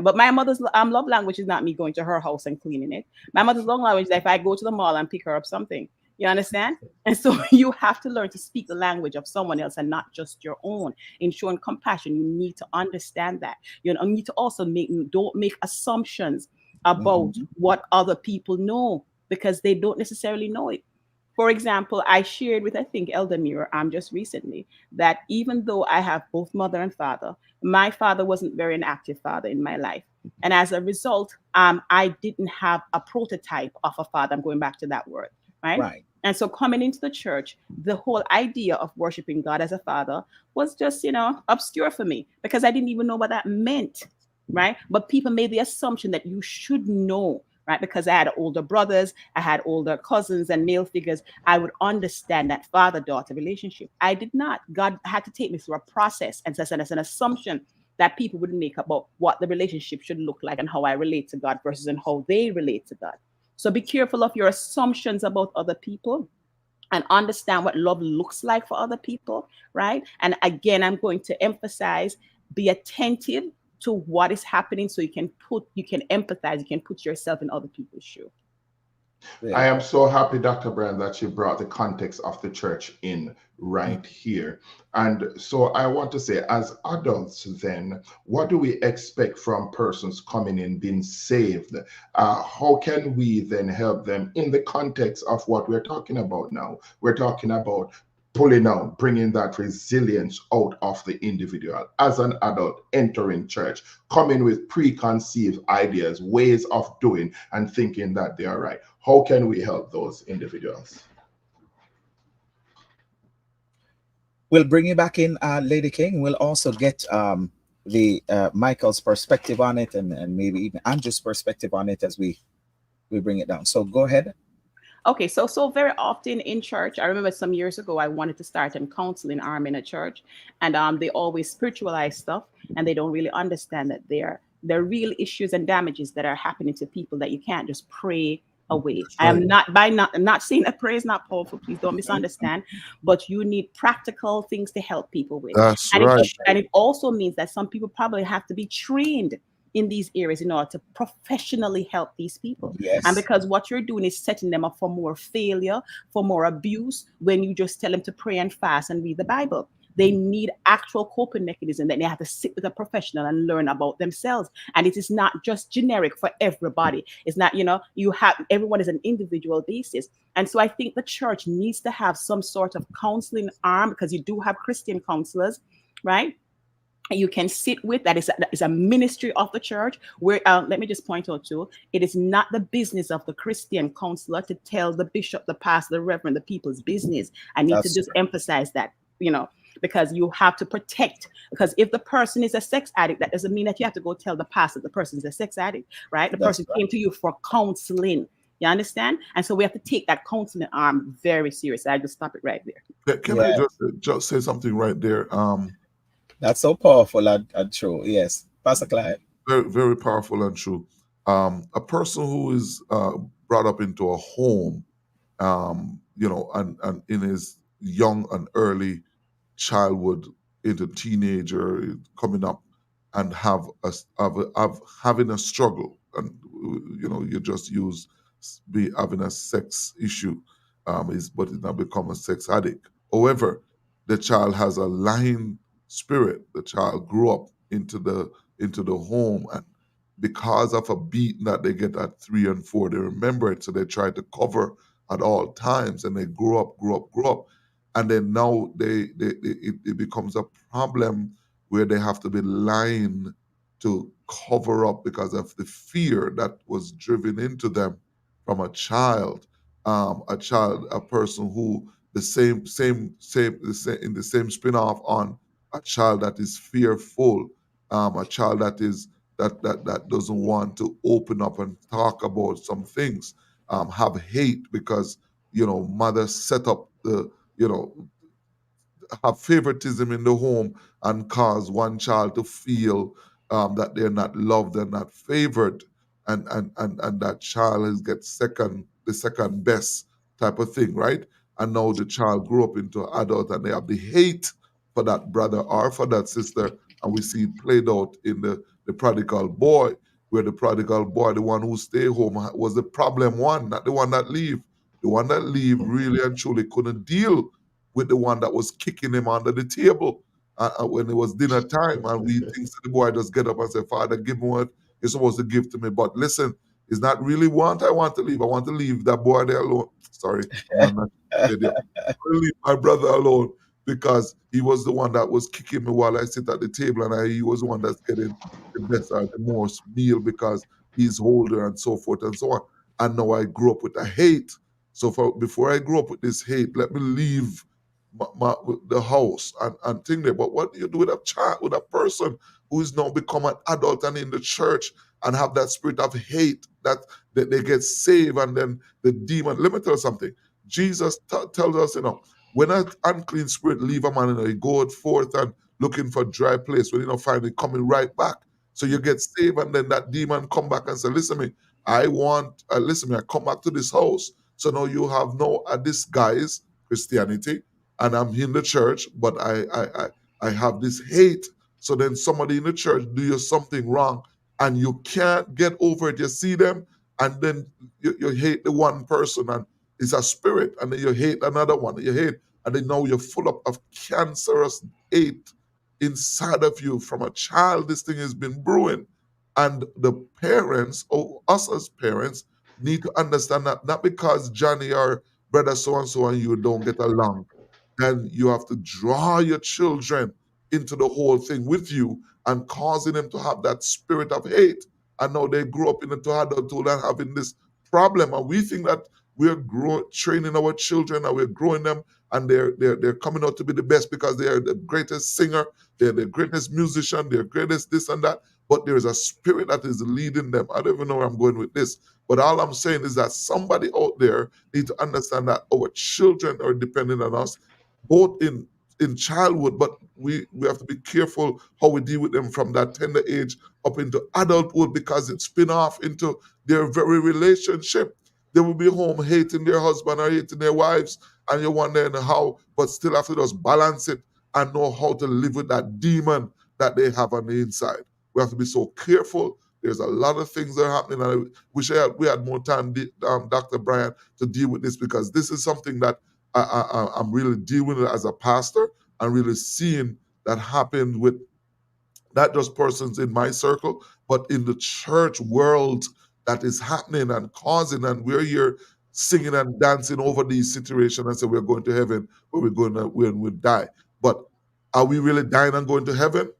Speaker 4: but my mother's love language is not me going to her house and cleaning it. My mother's love language is that if I go to the mall and pick her up something. You understand? And so you have to learn to speak the language of someone else and not just your own. In showing compassion, you need to understand that. You need to also don't make assumptions about what other people know, because they don't necessarily know it. For example, I shared with, I think, Elder Muir just recently, that even though I have both mother and father, my father wasn't very an active father in my life. And as a result, I didn't have a prototype of a father. I'm going back to that word, right?
Speaker 1: Right.
Speaker 4: And so coming into the church, the whole idea of worshiping God as a father was just, obscure for me, because I didn't even know what that meant, right? But people made the assumption that you should know, right? Because I had older brothers, I had older cousins and male figures. I would understand that father-daughter relationship. I did not. God had to take me through a process, and so that's an assumption that people would make about what the relationship should look like and how I relate to God versus and how they relate to God. So be careful of your assumptions about other people and understand what love looks like for other people, right? And again, I'm going to emphasize, be attentive to what is happening so you can empathize, you can put yourself in other people's shoe.
Speaker 3: I am so happy, Dr. Bryan, that you brought the context of the church in right here. And so I want to say, as adults, then, what do we expect from persons coming in, being saved? How can we then help them in the context of what we're talking about now? We're talking about pulling out, bringing that resilience out of the individual as an adult entering church, coming with preconceived ideas, ways of doing, and thinking that they are right. How can we help those individuals?
Speaker 1: We'll bring you back in, Lady King. We'll also get the Michael's perspective on it, and maybe even Andrew's perspective on it as we bring it down. So go ahead.
Speaker 4: Okay, so very often in church, I remember some years ago I wanted to start a counseling arm in a church, and they always spiritualize stuff, and they don't really understand that there are real issues and damages that are happening to people that you can't just pray away.
Speaker 2: That's
Speaker 4: I am
Speaker 2: right.
Speaker 4: not saying that prayer is not powerful. Please don't misunderstand, but you need practical things to help people with,
Speaker 2: That's
Speaker 4: and
Speaker 2: right.
Speaker 4: it also means that some people probably have to be trained in these areas in order to professionally help these people. And
Speaker 1: Yes.
Speaker 4: because what you're doing is setting them up for more failure, for more abuse, when you just tell them to pray and fast and read the Bible. They need actual coping mechanism that they have to sit with a professional and learn about themselves. And it is not just generic for everybody. It's not, you have everyone is an individual basis. And so I think the church needs to have some sort of counseling arm, because you do have Christian counselors, right? You can sit with. That is a ministry of the church, where let me just point out too, it is not the business of the Christian counselor to tell the bishop, the pastor, the reverend, the people's business. I need to
Speaker 1: That's
Speaker 4: just
Speaker 1: true.
Speaker 4: emphasize that, because you have to protect. Because if the person is a sex addict, that doesn't mean that you have to go tell the pastor the person is a sex addict, right? The
Speaker 1: That's
Speaker 4: person
Speaker 1: right.
Speaker 4: came to you for counseling. You understand? And so we have to take that counseling arm very seriously. I just stop it right there.
Speaker 2: Can I
Speaker 1: Yeah,
Speaker 2: just say something right there?
Speaker 1: that's so powerful and true. Yes, Pastor Clive.
Speaker 2: Very, very powerful and true. A person who is brought up into a home, and in his young and early childhood into teenager coming up and having a struggle, and you just use be having a sex issue, is but it now become a sex addict. However, the child has a lying spirit. The child grew up into the home, and because of a beating that they get at 3 and 4, they remember it, so they try to cover at all times, and they grow up, and then now it becomes a problem where they have to be lying to cover up because of the fear that was driven into them from a person who in the same spin-off on a child that is fearful, a child that doesn't want to open up and talk about some things, have hate because mother set up you know have favoritism in the home and cause one child to feel that they're not loved and not favored, and that child is get the second best type of thing, right? And now the child grew up into adult and they have the hate for that brother or for that sister. And we see it played out in the prodigal boy, where the prodigal boy, the one who stayed home, was the problem one, not the one that leave. The one that leave really and truly couldn't deal with the one that was kicking him under the table when it was dinner time. And we think the boy just get up and say, Father, give me what you're supposed to give to me. But listen, it's not really what I want to leave. I want to leave that boy there alone. Sorry, I'm not idiot. I want to leave my brother alone because he was the one that was kicking me while I sit at the table, and he was the one that's getting the best or the most meal because he's older and so forth and so on. And now I grew up with a hate. So before I grew up with this hate, let me leave the house and think there. But what do you do with a child, with a person who is now become an adult and in the church and have that spirit of hate that they get saved and then the demon? Let me tell you something. Jesus tells us, when an unclean spirit leave a man, he goes forth and looking for dry place, when finally coming right back. So you get saved, and then that demon come back and say, listen me, listen me, I come back to this house. So now you have no disguise Christianity, and I'm in the church, but I have this hate. So then somebody in the church do you something wrong, and you can't get over it. You see them, and then you hate the one person, and it's a spirit, and then you hate another one. You hate, and then now you're full of cancerous hate inside of you from a child. This thing has been brewing, and the parents, or us as parents, need to understand that not because Johnny or brother so and so and you don't get along, then you have to draw your children into the whole thing with you and causing them to have that spirit of hate. And now they grow up into adulthood and having this problem. And we think that we're training our children and we're growing them, and they're coming out to be the best because they are the greatest singer, they're the greatest musician, they're greatest this and that. But there is a spirit that is leading them. I don't even know where I'm going with this. But all I'm saying is that somebody out there needs to understand that our children are depending on us, both in childhood, but we have to be careful how we deal with them from that tender age up into adulthood, because it spin off into their very relationship. They will be home hating their husband or hating their wives, and you're wondering how, but still have to just balance it and know how to live with that demon that they have on the inside. We have to be so careful. There's a lot of things that are happening, and I wish we had more time, Dr. Bryan, to deal with this, because this is something that I'm really dealing with as a pastor and really seeing that happen with not just persons in my circle, but in the church world, that is happening and causing. And we're here singing and dancing over these situations and say we're going to heaven, or we're going to when we die. But are we really dying and going to heaven?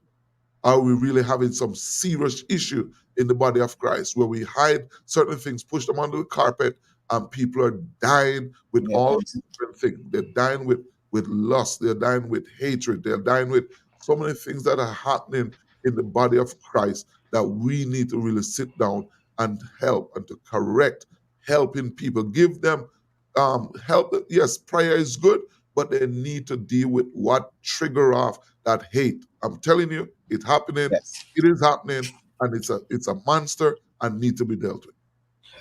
Speaker 2: Are we really having some serious issue in the body of Christ where we hide certain things, push them under the carpet, and people are dying with all different things? They're dying with lust, they're dying with hatred, they're dying with so many things that are happening in the body of Christ, that we need to really sit down and help and to correct, helping people, give them help. Yes, prayer is good, but they need to deal with what trigger off that hate. I'm telling you, it's happening.
Speaker 1: Yes.
Speaker 2: It is happening, and it's a monster and need to be dealt with.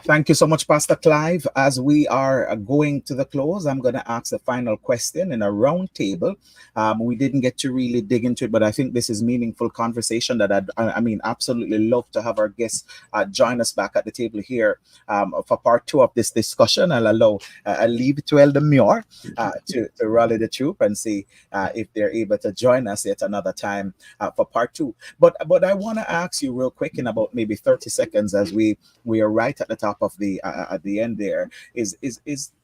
Speaker 1: Thank you so much, Pastor Clive. As we are going to the close, I'm going to ask the final question in a round table. We didn't get to really dig into it, but I think this is meaningful conversation that I mean, absolutely love to have our guests join us back at the table here for part two of this discussion. I'll leave it to Elder Muir to rally the troop and see if they're able to join us at another time for part two. But I want to ask you real quick in about maybe 30 seconds, as we are right at the top of the at the end there, is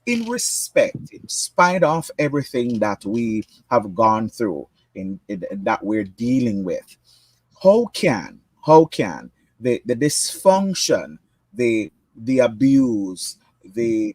Speaker 1: in respect, in spite of everything that we have gone through in that we're dealing with, how can the dysfunction, the abuse, the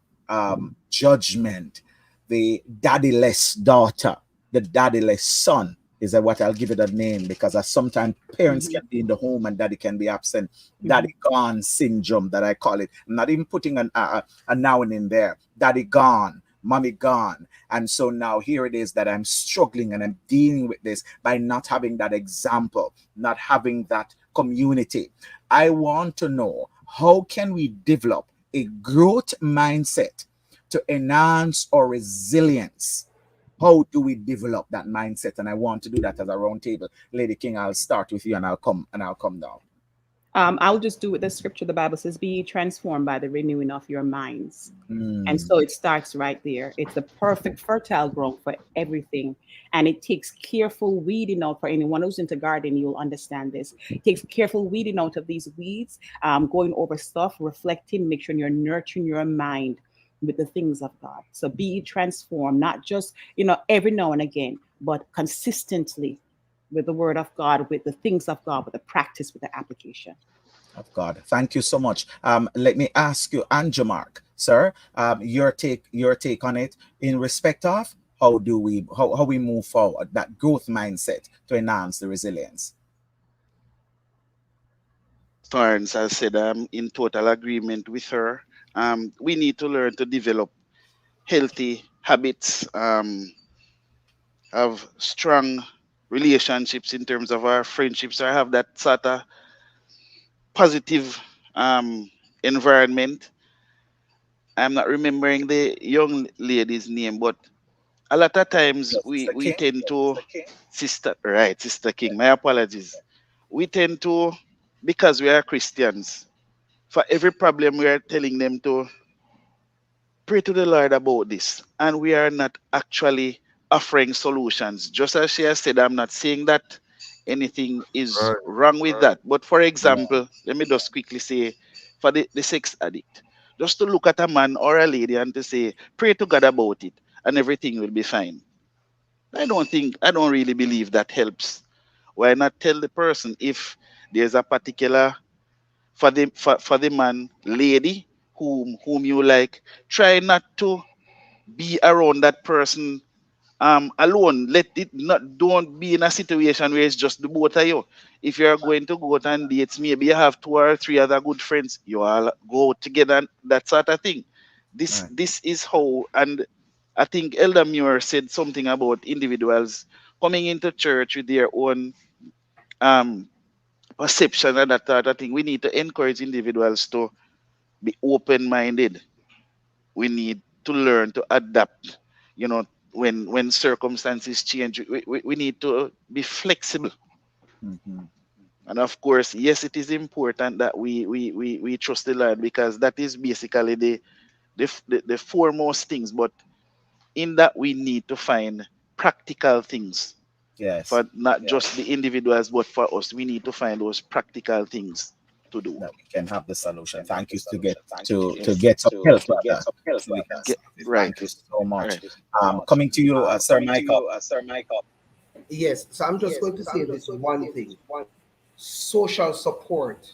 Speaker 1: judgment, the daddyless daughter, the daddyless son, is that what I'll give it a name, because sometimes parents can be in the home and daddy can be absent. Daddy gone syndrome, that I call it. I'm not even putting a noun in there. Daddy gone, mommy gone. And so now here it is that I'm struggling and I'm dealing with this by not having that example, not having that community. I want to know, how can we develop a growth mindset to enhance our resilience How do we develop that mindset? And I want to do that as a round table. Lady King, I'll start with you and I'll come down.
Speaker 4: I'll just do with the scripture. The Bible says, "Be transformed by the renewing of your minds." And
Speaker 1: Mm,
Speaker 4: so it starts right there. It's the perfect fertile ground for everything. And it takes careful weeding out. For anyone who's into gardening, you'll understand this. It takes careful weeding out of these weeds, going over stuff, reflecting, make sure you're nurturing your mind with the things of God. So be transformed, not just, every now and again, but consistently with the word of God, with the things of God, with the practice, with the application.
Speaker 1: of God. Thank you so much. Let me ask you, Andrew Mark, sir, your take on it in respect of how we move forward, that growth mindset to enhance the resilience.
Speaker 9: Torrance has said, I'm in total agreement with her. We need to learn to develop healthy habits, have strong relationships in terms of our friendships, or have that sort of positive environment. I'm not remembering the young lady's name, but a lot of times we,
Speaker 1: Sister
Speaker 9: we
Speaker 1: King?
Speaker 9: tend to, Sister King, my apologies. We tend to, because we are Christians, for every problem we are telling them to pray to the Lord about this. And we are not actually offering solutions. Just as she has said, I'm not saying that anything is
Speaker 2: Right.
Speaker 9: wrong with that. But for
Speaker 1: Yeah.
Speaker 9: example, let me just quickly say for the sex addict, just to look at a man or a lady and to say, pray to God about it and everything will be fine. I don't really believe that helps. Why not tell the person if there's a particular for the man, lady whom you like, try not to be around that person alone. Let it not don't be in a situation where it's just the both of you. If you're going to go out on dates, maybe you have two or three other good friends. You all go together and that sort of thing. This
Speaker 1: Right.
Speaker 9: this is how, and I think Elder Muir said something about individuals coming into church with their own um perception and that sort of thing. We need to encourage individuals to be open minded. We need to learn to adapt, you know, when circumstances change. We need to be flexible.
Speaker 1: Mhm.
Speaker 9: And of course, yes, it is important that we trust the Lord, because that is basically the foremost things. But in that, we need to find practical things
Speaker 1: Yes.
Speaker 9: for not just the individuals, but for us. We need to find those practical things to do.
Speaker 1: That we can have the solution. Thank you to get some help, rather, so we can
Speaker 9: Get
Speaker 1: solve it.
Speaker 9: right.
Speaker 1: Thank you so much.
Speaker 9: Right.
Speaker 1: Coming to you, Sir Michael.
Speaker 5: Yes, so I'm just going to say this one thing. Social support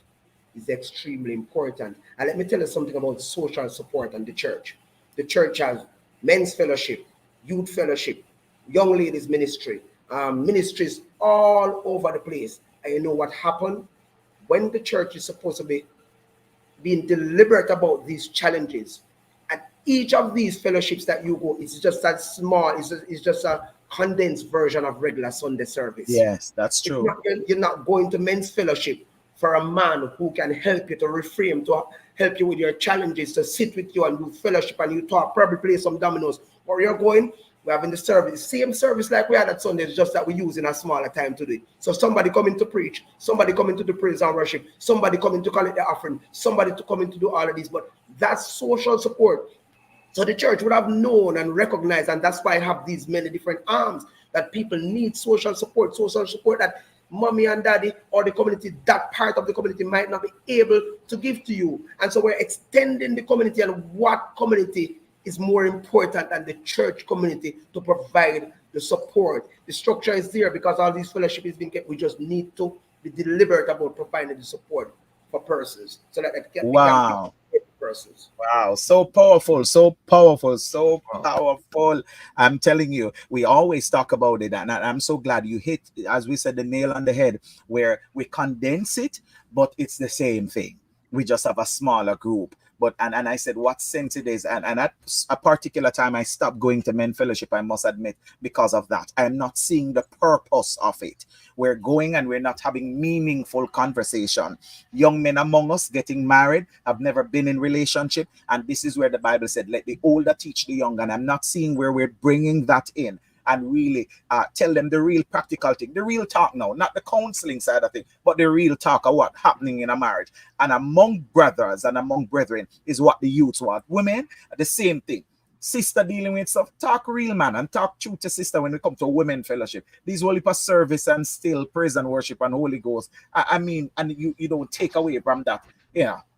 Speaker 5: is extremely important. And let me tell you something about social support and the church. The church has men's fellowship, youth fellowship, young ladies ministry, ministries all over the place. And you know what happened? When the church is supposed to be being deliberate about these challenges, at each of these fellowships that you go, it's just that small, it's just a condensed version of regular Sunday service.
Speaker 1: Yes, that's
Speaker 5: It's
Speaker 1: true.
Speaker 5: not, you're not going to men's fellowship for a man who can help you to reframe, to help you with your challenges, to sit with you and do fellowship and you talk, probably play some dominoes. Or you're going, we're having the service, same service like we had at Sunday, it's just that we're using a smaller time to do it. So somebody coming to preach, somebody coming to do praise and worship, somebody coming to collect the offering, somebody to coming to do all of these. But that's social support. So the church would have known and recognized, and that's why I have these many different arms, that people need social support that mommy and daddy or the community, that part of the community might not be able to give to you. And so we're extending the community, and what community is more important than the church community to provide the support. The structure is there because all these fellowship is being kept. We just need to be deliberate about providing the support for persons so that it can be
Speaker 1: Wow.
Speaker 5: persons.
Speaker 1: Wow, so powerful, so powerful, so
Speaker 2: Wow.
Speaker 1: powerful. I'm telling you, we always talk about it, and I'm so glad you hit, as we said, the nail on the head, where we condense it, but it's the same thing. We just have a smaller group. But and I said what sense it is, and at a particular time I stopped going to men fellowship, I must admit, because of that. I'm not seeing the purpose of it. We're going and we're not having meaningful conversation. Young men among us getting married, have never been in relationship, and this is where the Bible said let the older teach the young, and I'm not seeing where we're bringing that in. and really tell them the real practical thing, the real talk now, not the counseling side of it, but the real talk of what happening in a marriage. And among brothers and among brethren is what the youths want. Women, the same thing. Sister dealing with stuff, talk real, man, and talk true to sister when it comes to women fellowship. These holy for service and still praise and worship and Holy Ghost. I mean, and you don't take away from that,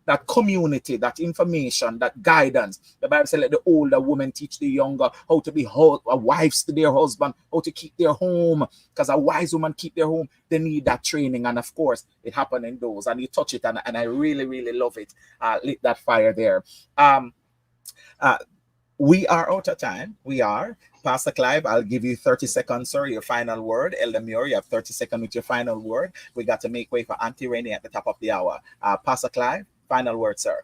Speaker 1: that community, that information, that guidance. The Bible says let the older women teach the younger how to be wives to their husband, how to keep their home. Because a wise woman keep their home, they need that training. And of course, it happened in those. And you touch it, and I really, really love it. Lit that fire there. Uh, we are out of time. We are. Pastor Clive, I'll give you 30 seconds, sir. Your final word. Elder Muir, you have 30 seconds with your final word. We got to make way for Auntie Renee at the top of the hour. Pastor Clive, final word, sir.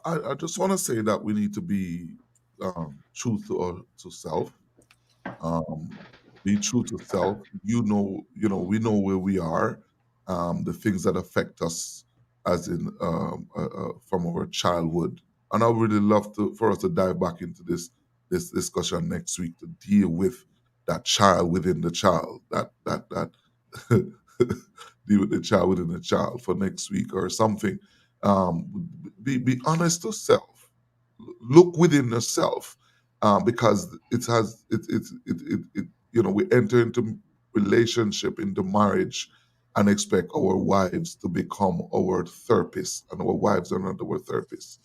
Speaker 2: I just want to say that we need to be true to self. Be true to self. We know where we are. The things that affect us, as in from our childhood. And I would really love for us to dive back into this discussion next week to deal with that child within the child. That deal with the child within the child for next week or something. Be honest to self. Look within yourself, because we enter into relationship, into marriage, and expect our wives to become our therapists, and our wives are not our therapists.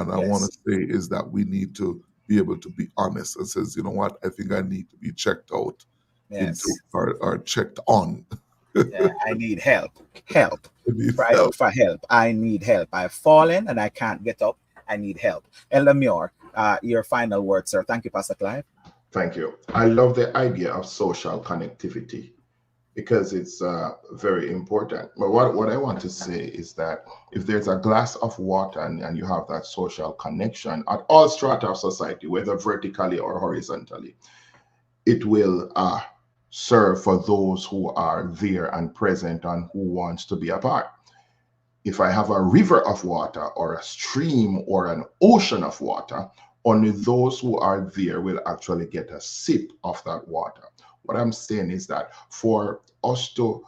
Speaker 2: And I want to say is that we need to be able to be honest and says, you know what, I think I need to be checked out into or checked on.
Speaker 1: I need help. Help.
Speaker 2: I need
Speaker 1: Cry out for help. I need help. I've fallen and I can't get up. I need help. Elder Muir, your final word, sir. Thank you, Pastor Clive.
Speaker 3: Thank you. I love the idea of social connectivity because it's very important. But what I want to say is that if there's a glass of water and you have that social connection at all strata of society, whether vertically or horizontally, it will serve for those who are there and present and who wants to be a part. If I have a river of water or a stream or an ocean of water, only those who are there will actually get a sip of that water. What I'm saying is that for us to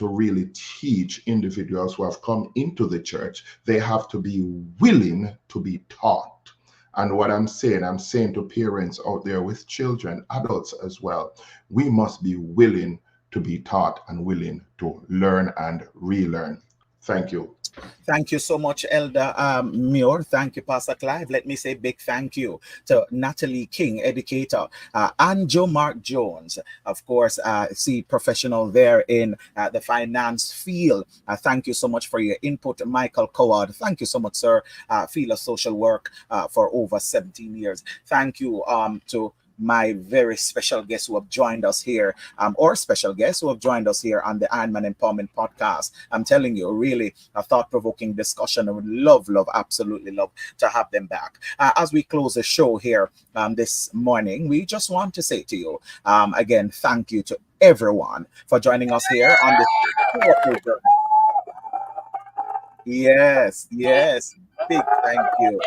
Speaker 3: really teach individuals who have come into the church, they have to be willing to be taught. And what I'm saying to parents out there with children, adults as well, we must be willing to be taught and willing to learn and relearn. Thank you.
Speaker 1: Thank you so much, Elder Muir. Thank you, Pastor Clive. Let me say big thank you to Natalie King, educator, and Joe Mark Jones, of course, professional there in the finance field. Thank you so much for your input, Michael Coward. Thank you so much, sir. Field of social work for over 17 years. Thank you to my very special guests who have joined us here, or special guests who have joined us here on the Ironman Empowerment Podcast. I'm telling you, really a thought-provoking discussion. I would love, absolutely love to have them back. As we close the show here this morning, we just want to say to you, again, thank you to everyone for joining us here on this powerful journey. Yes, big thank you.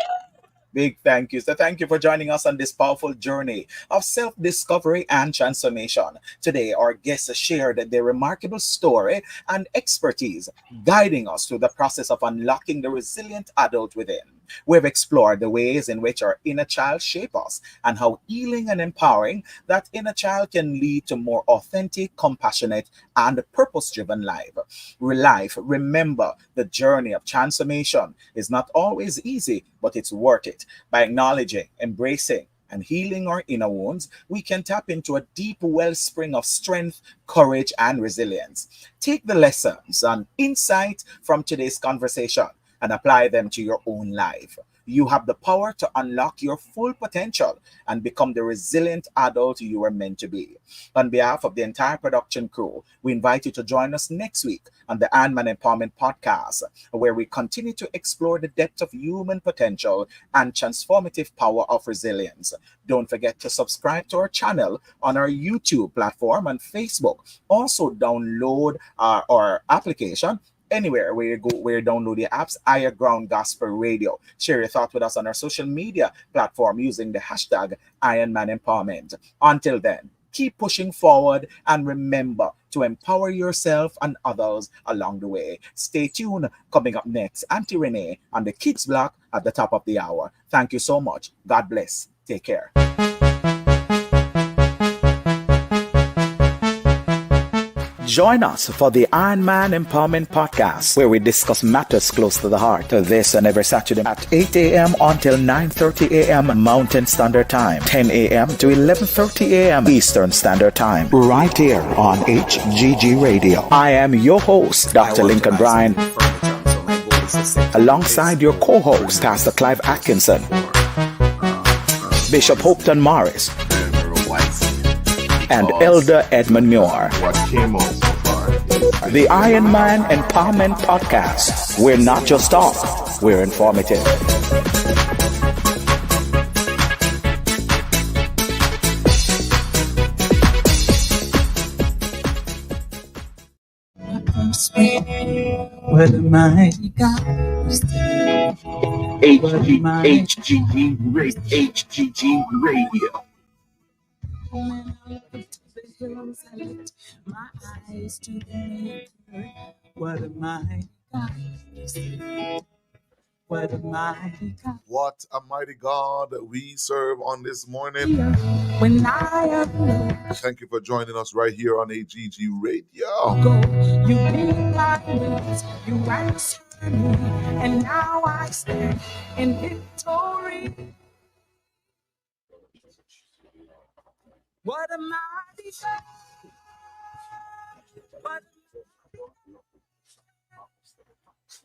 Speaker 1: Big thank you. So thank you for joining us on this powerful journey of self-discovery and transformation. Today, our guests shared their remarkable story and expertise, guiding us through the process of unlocking the resilient adult within. We've explored the ways in which our inner child shape us and how healing and empowering that inner child can lead to more authentic, compassionate, and purpose-driven life. Remember, the journey of transformation is not always easy, but it's worth it. By acknowledging, embracing, and healing our inner wounds, we can tap into a deep wellspring of strength, courage, and resilience. Take the lessons and insight from today's conversation and apply them to your own life. You have the power to unlock your full potential and become the resilient adult you are meant to be. On behalf of the entire production crew, we invite you to join us next week on the Ironman Empowerment Podcast, where we continue to explore the depth of human potential and transformative power of resilience. Don't forget to subscribe to our channel on our YouTube platform and Facebook. Also, download our application anywhere where you go, where you download the apps, Higher Ground Gospel Radio. Share your thoughts with us on our social media platform using the hashtag Ironman Empowerment. Until then, keep pushing forward and remember to empower yourself and others along the way. Stay tuned. Coming up next, Auntie Renee on the Kids Block at the top of the hour. Thank you so much. God bless. Take care. Join us for the Iron Man Empowerment Podcast, where we discuss matters close to the heart. This and every Saturday at 8 a.m. until 9:30 a.m. Mountain Standard Time, 10 a.m. to 11:30 a.m. Eastern Standard Time, right here on HGG Radio. I am your host, Dr. Lincoln Bryan, alongside your co-host, Pastor Clive Atkinson, Bishop Hopeton Morris, and Elder Edmund Muir. The Iron Man Empowerment Podcast. We're not just talk, we're informative.
Speaker 13: What a mighty God. HGG Radio. My eyes to the maker. What a mighty God. What a mighty God.
Speaker 2: What a mighty God we serve on this morning.
Speaker 13: When I am low,
Speaker 2: thank you for joining us right here on AGG Radio.
Speaker 13: You beat my knees, you answered me, and now I stand in victory. What a mighty God.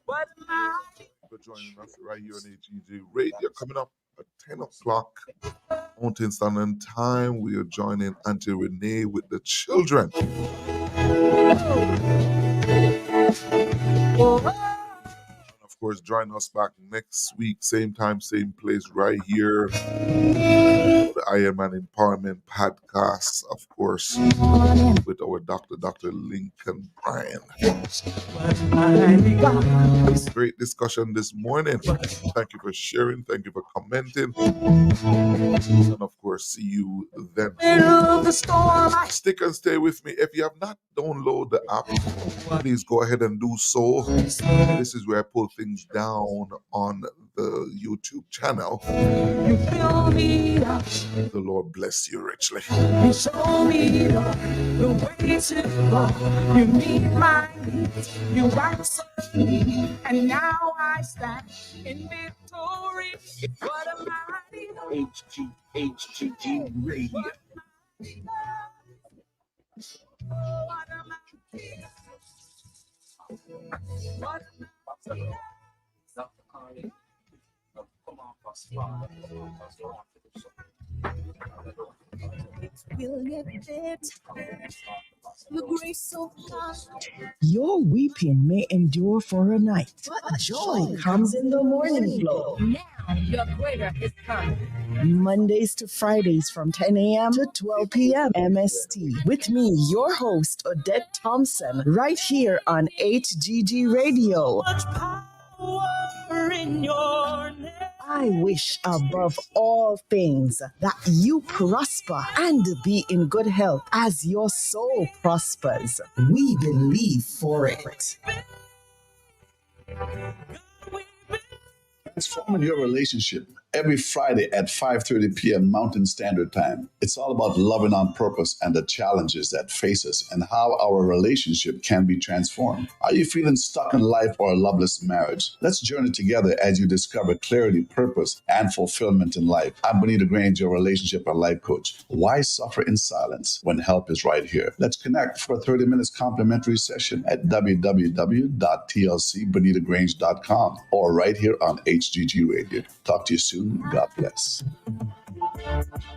Speaker 13: What a mighty
Speaker 2: for joining us right here on AGG Radio. Coming up at 10 o'clock Mountain Standard Time, we are joining Auntie Renee with the children. Of course, join us back next week, same time, same place, right here. The Ironman Empowerment Podcast, of course, with our Dr. Lincoln Bryan. Great discussion this morning. Thank you for sharing. Thank you for commenting. And of course, see you then. Stick and stay with me. If you have not downloaded the app, please go ahead and do so. This is where I pull things down on the YouTube channel. The Lord bless you richly.
Speaker 13: You show me the way to go. You meet my needs. You answer me. And now I stand in victory. What a mighty
Speaker 2: HGG Radio.
Speaker 13: What a mighty What a mighty
Speaker 7: Will get better. Your grace so high.
Speaker 8: Your weeping may endure for a night, but joy comes in the morning glow.
Speaker 14: Now your greater is coming.
Speaker 8: Mondays to Fridays from 10 a.m. to 12 p.m. MST. With me, your host, Odette Thompson, right here on HGG Radio.
Speaker 13: in your name.
Speaker 8: I wish above all things that you prosper and be in good health as your soul prospers. We believe for it.
Speaker 10: Transforming your relationship every Friday at 5:30 p.m. Mountain Standard Time. It's all about loving on purpose and the challenges that face us and how our relationship can be transformed. Are you feeling stuck in life or a loveless marriage? Let's journey together as you discover clarity, purpose, and fulfillment in life. I'm Bonita Grange, your relationship and life coach. Why suffer in silence when help is right here? Let's connect for a 30 minutes complimentary session at www.tlcbonitagrange.com or right here on HGG Radio. Talk to you soon. God bless.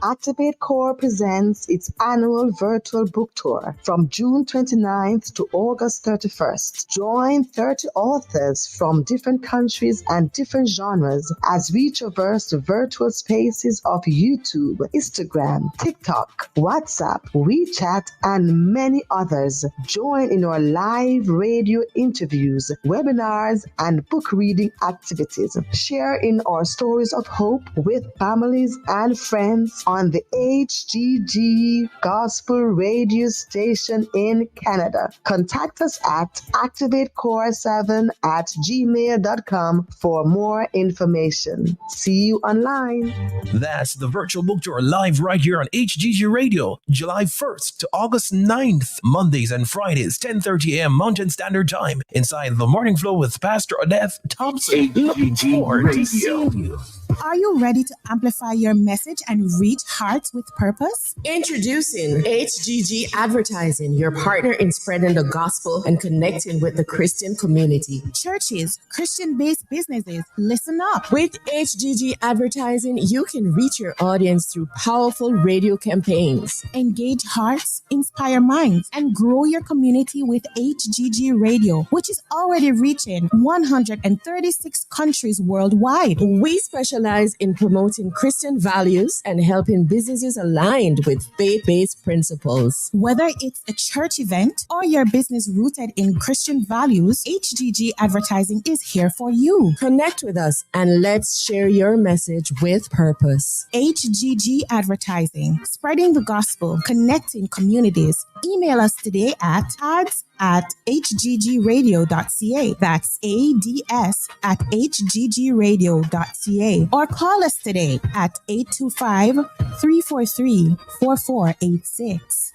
Speaker 11: Activate Core presents its annual virtual book tour from June 29th to August 31st. Join 30 authors from different countries and different genres as we traverse the virtual spaces of YouTube, Instagram, TikTok, WhatsApp, WeChat, and many others. Join in our live radio interviews, webinars, and book reading activities. Share in our stories of hope with families and friends on the HGG Gospel Radio Station in Canada. Contact us at activatecore7@gmail.com for more information. See you online.
Speaker 12: That's the virtual book tour live right here on HGG Radio, July 1st to August 9th, Mondays and Fridays, 10:30 a.m. Mountain Standard Time, inside the Morning Flow with Pastor Odette Thompson. Looking forward to seeing you.
Speaker 7: Are you ready to amplify your message and reach hearts with purpose?
Speaker 15: Introducing HGG Advertising, your partner in spreading the gospel and connecting with the Christian community.
Speaker 7: Churches, Christian-based businesses, listen up.
Speaker 15: With HGG Advertising, you can reach your audience through powerful radio campaigns.
Speaker 7: Engage hearts, inspire minds, and grow your community with HGG Radio, which is already reaching 136 countries worldwide.
Speaker 15: We specialize in promoting Christian values and helping businesses aligned with faith-based principles.
Speaker 7: Whether it's a church event or your business rooted in Christian values, HGG Advertising is here for you.
Speaker 15: Connect with us and let's share your message with purpose.
Speaker 7: HGG Advertising, spreading the gospel, connecting communities. Email us today at ads@hggradio.ca. That's ads@hggradio.ca. Or call us today at 825-343-4486.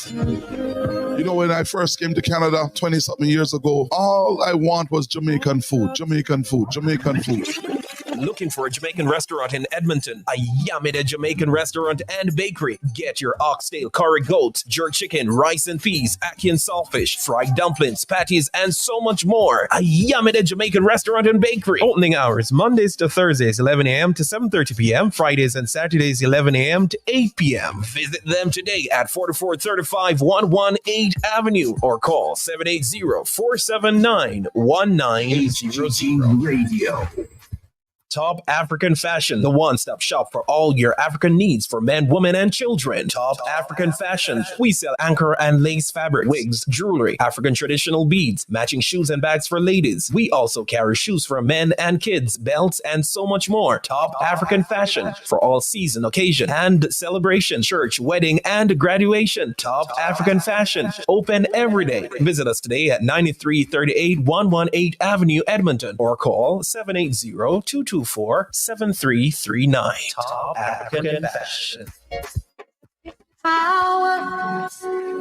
Speaker 2: You know, when I first came to Canada 20 something years ago, all I want was Jamaican food, Jamaican food, Jamaican food.
Speaker 12: Looking for a Jamaican restaurant in Edmonton? A Yamida Jamaican restaurant and bakery. Get your oxtail, curry goat, jerk chicken, rice and peas, ackee and saltfish, fried dumplings, patties, and so much more. A Yamida Jamaican restaurant and bakery. Opening hours Mondays to Thursdays 11 a.m. to 7:30 p.m. Fridays and Saturdays 11 a.m. to 8 p.m. Visit them today at 4435 118 Avenue or call 780-479-1900. Radio. Top African Fashion, the one-stop shop for all your African needs for men, women, and children. Top African Fashion. We sell anchor and lace fabric, wigs, jewelry, African traditional beads, matching shoes and bags for ladies. We also carry shoes for men and kids, belts, and so much more. Top African Fashion for all season, occasion, and celebration, church, wedding, and graduation. Top African Fashion. Open every day. Visit us today at 9338 118 Avenue, Edmonton, or call 780-224-7339. Top African Fashion.
Speaker 13: Power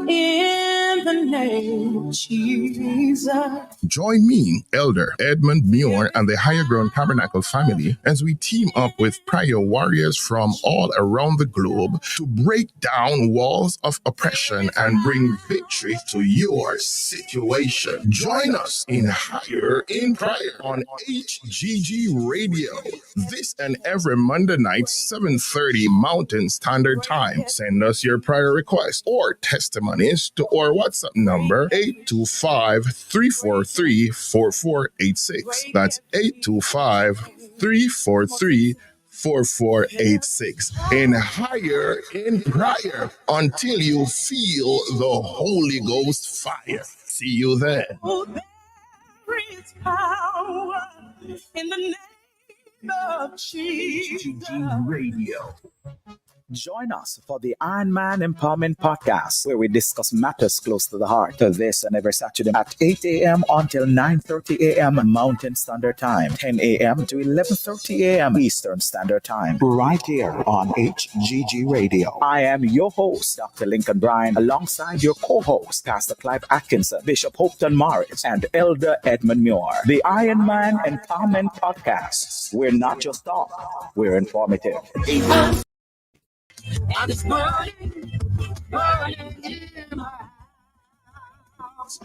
Speaker 13: in the name of Jesus.
Speaker 16: Join me, Elder Edmund Muir, and the Higher Ground Tabernacle family as we team up with prayer warriors from all around the globe to break down walls of oppression and bring victory to your situation. Join us in Higher in Prayer on HGG Radio this and every Monday night, 7:30 Mountain Standard Time. Send us your prayer requests or testimonies to our WhatsApp number 825-343-4486. That's 825-343-4486. And higher in prayer until you feel the Holy Ghost fire. See you then.
Speaker 13: Oh, there is power in the name of Jesus.
Speaker 1: HGG Radio. Join us for the Iron Man Empowerment Podcast, where we discuss matters close to the heart. This and every Saturday at 8 a.m. until 9:30 a.m. Mountain Standard Time, 10 a.m. to 11:30 a.m. Eastern Standard Time, right here on HGG Radio. I am your host, Dr. Lincoln Bryan, alongside your co-host, Pastor Clive Atkinson, Bishop Hopeton Morris, and Elder Edmund Muir. The Iron Man Empowerment Podcast. We're not just talk, we're informative.
Speaker 13: And it's burning in my house.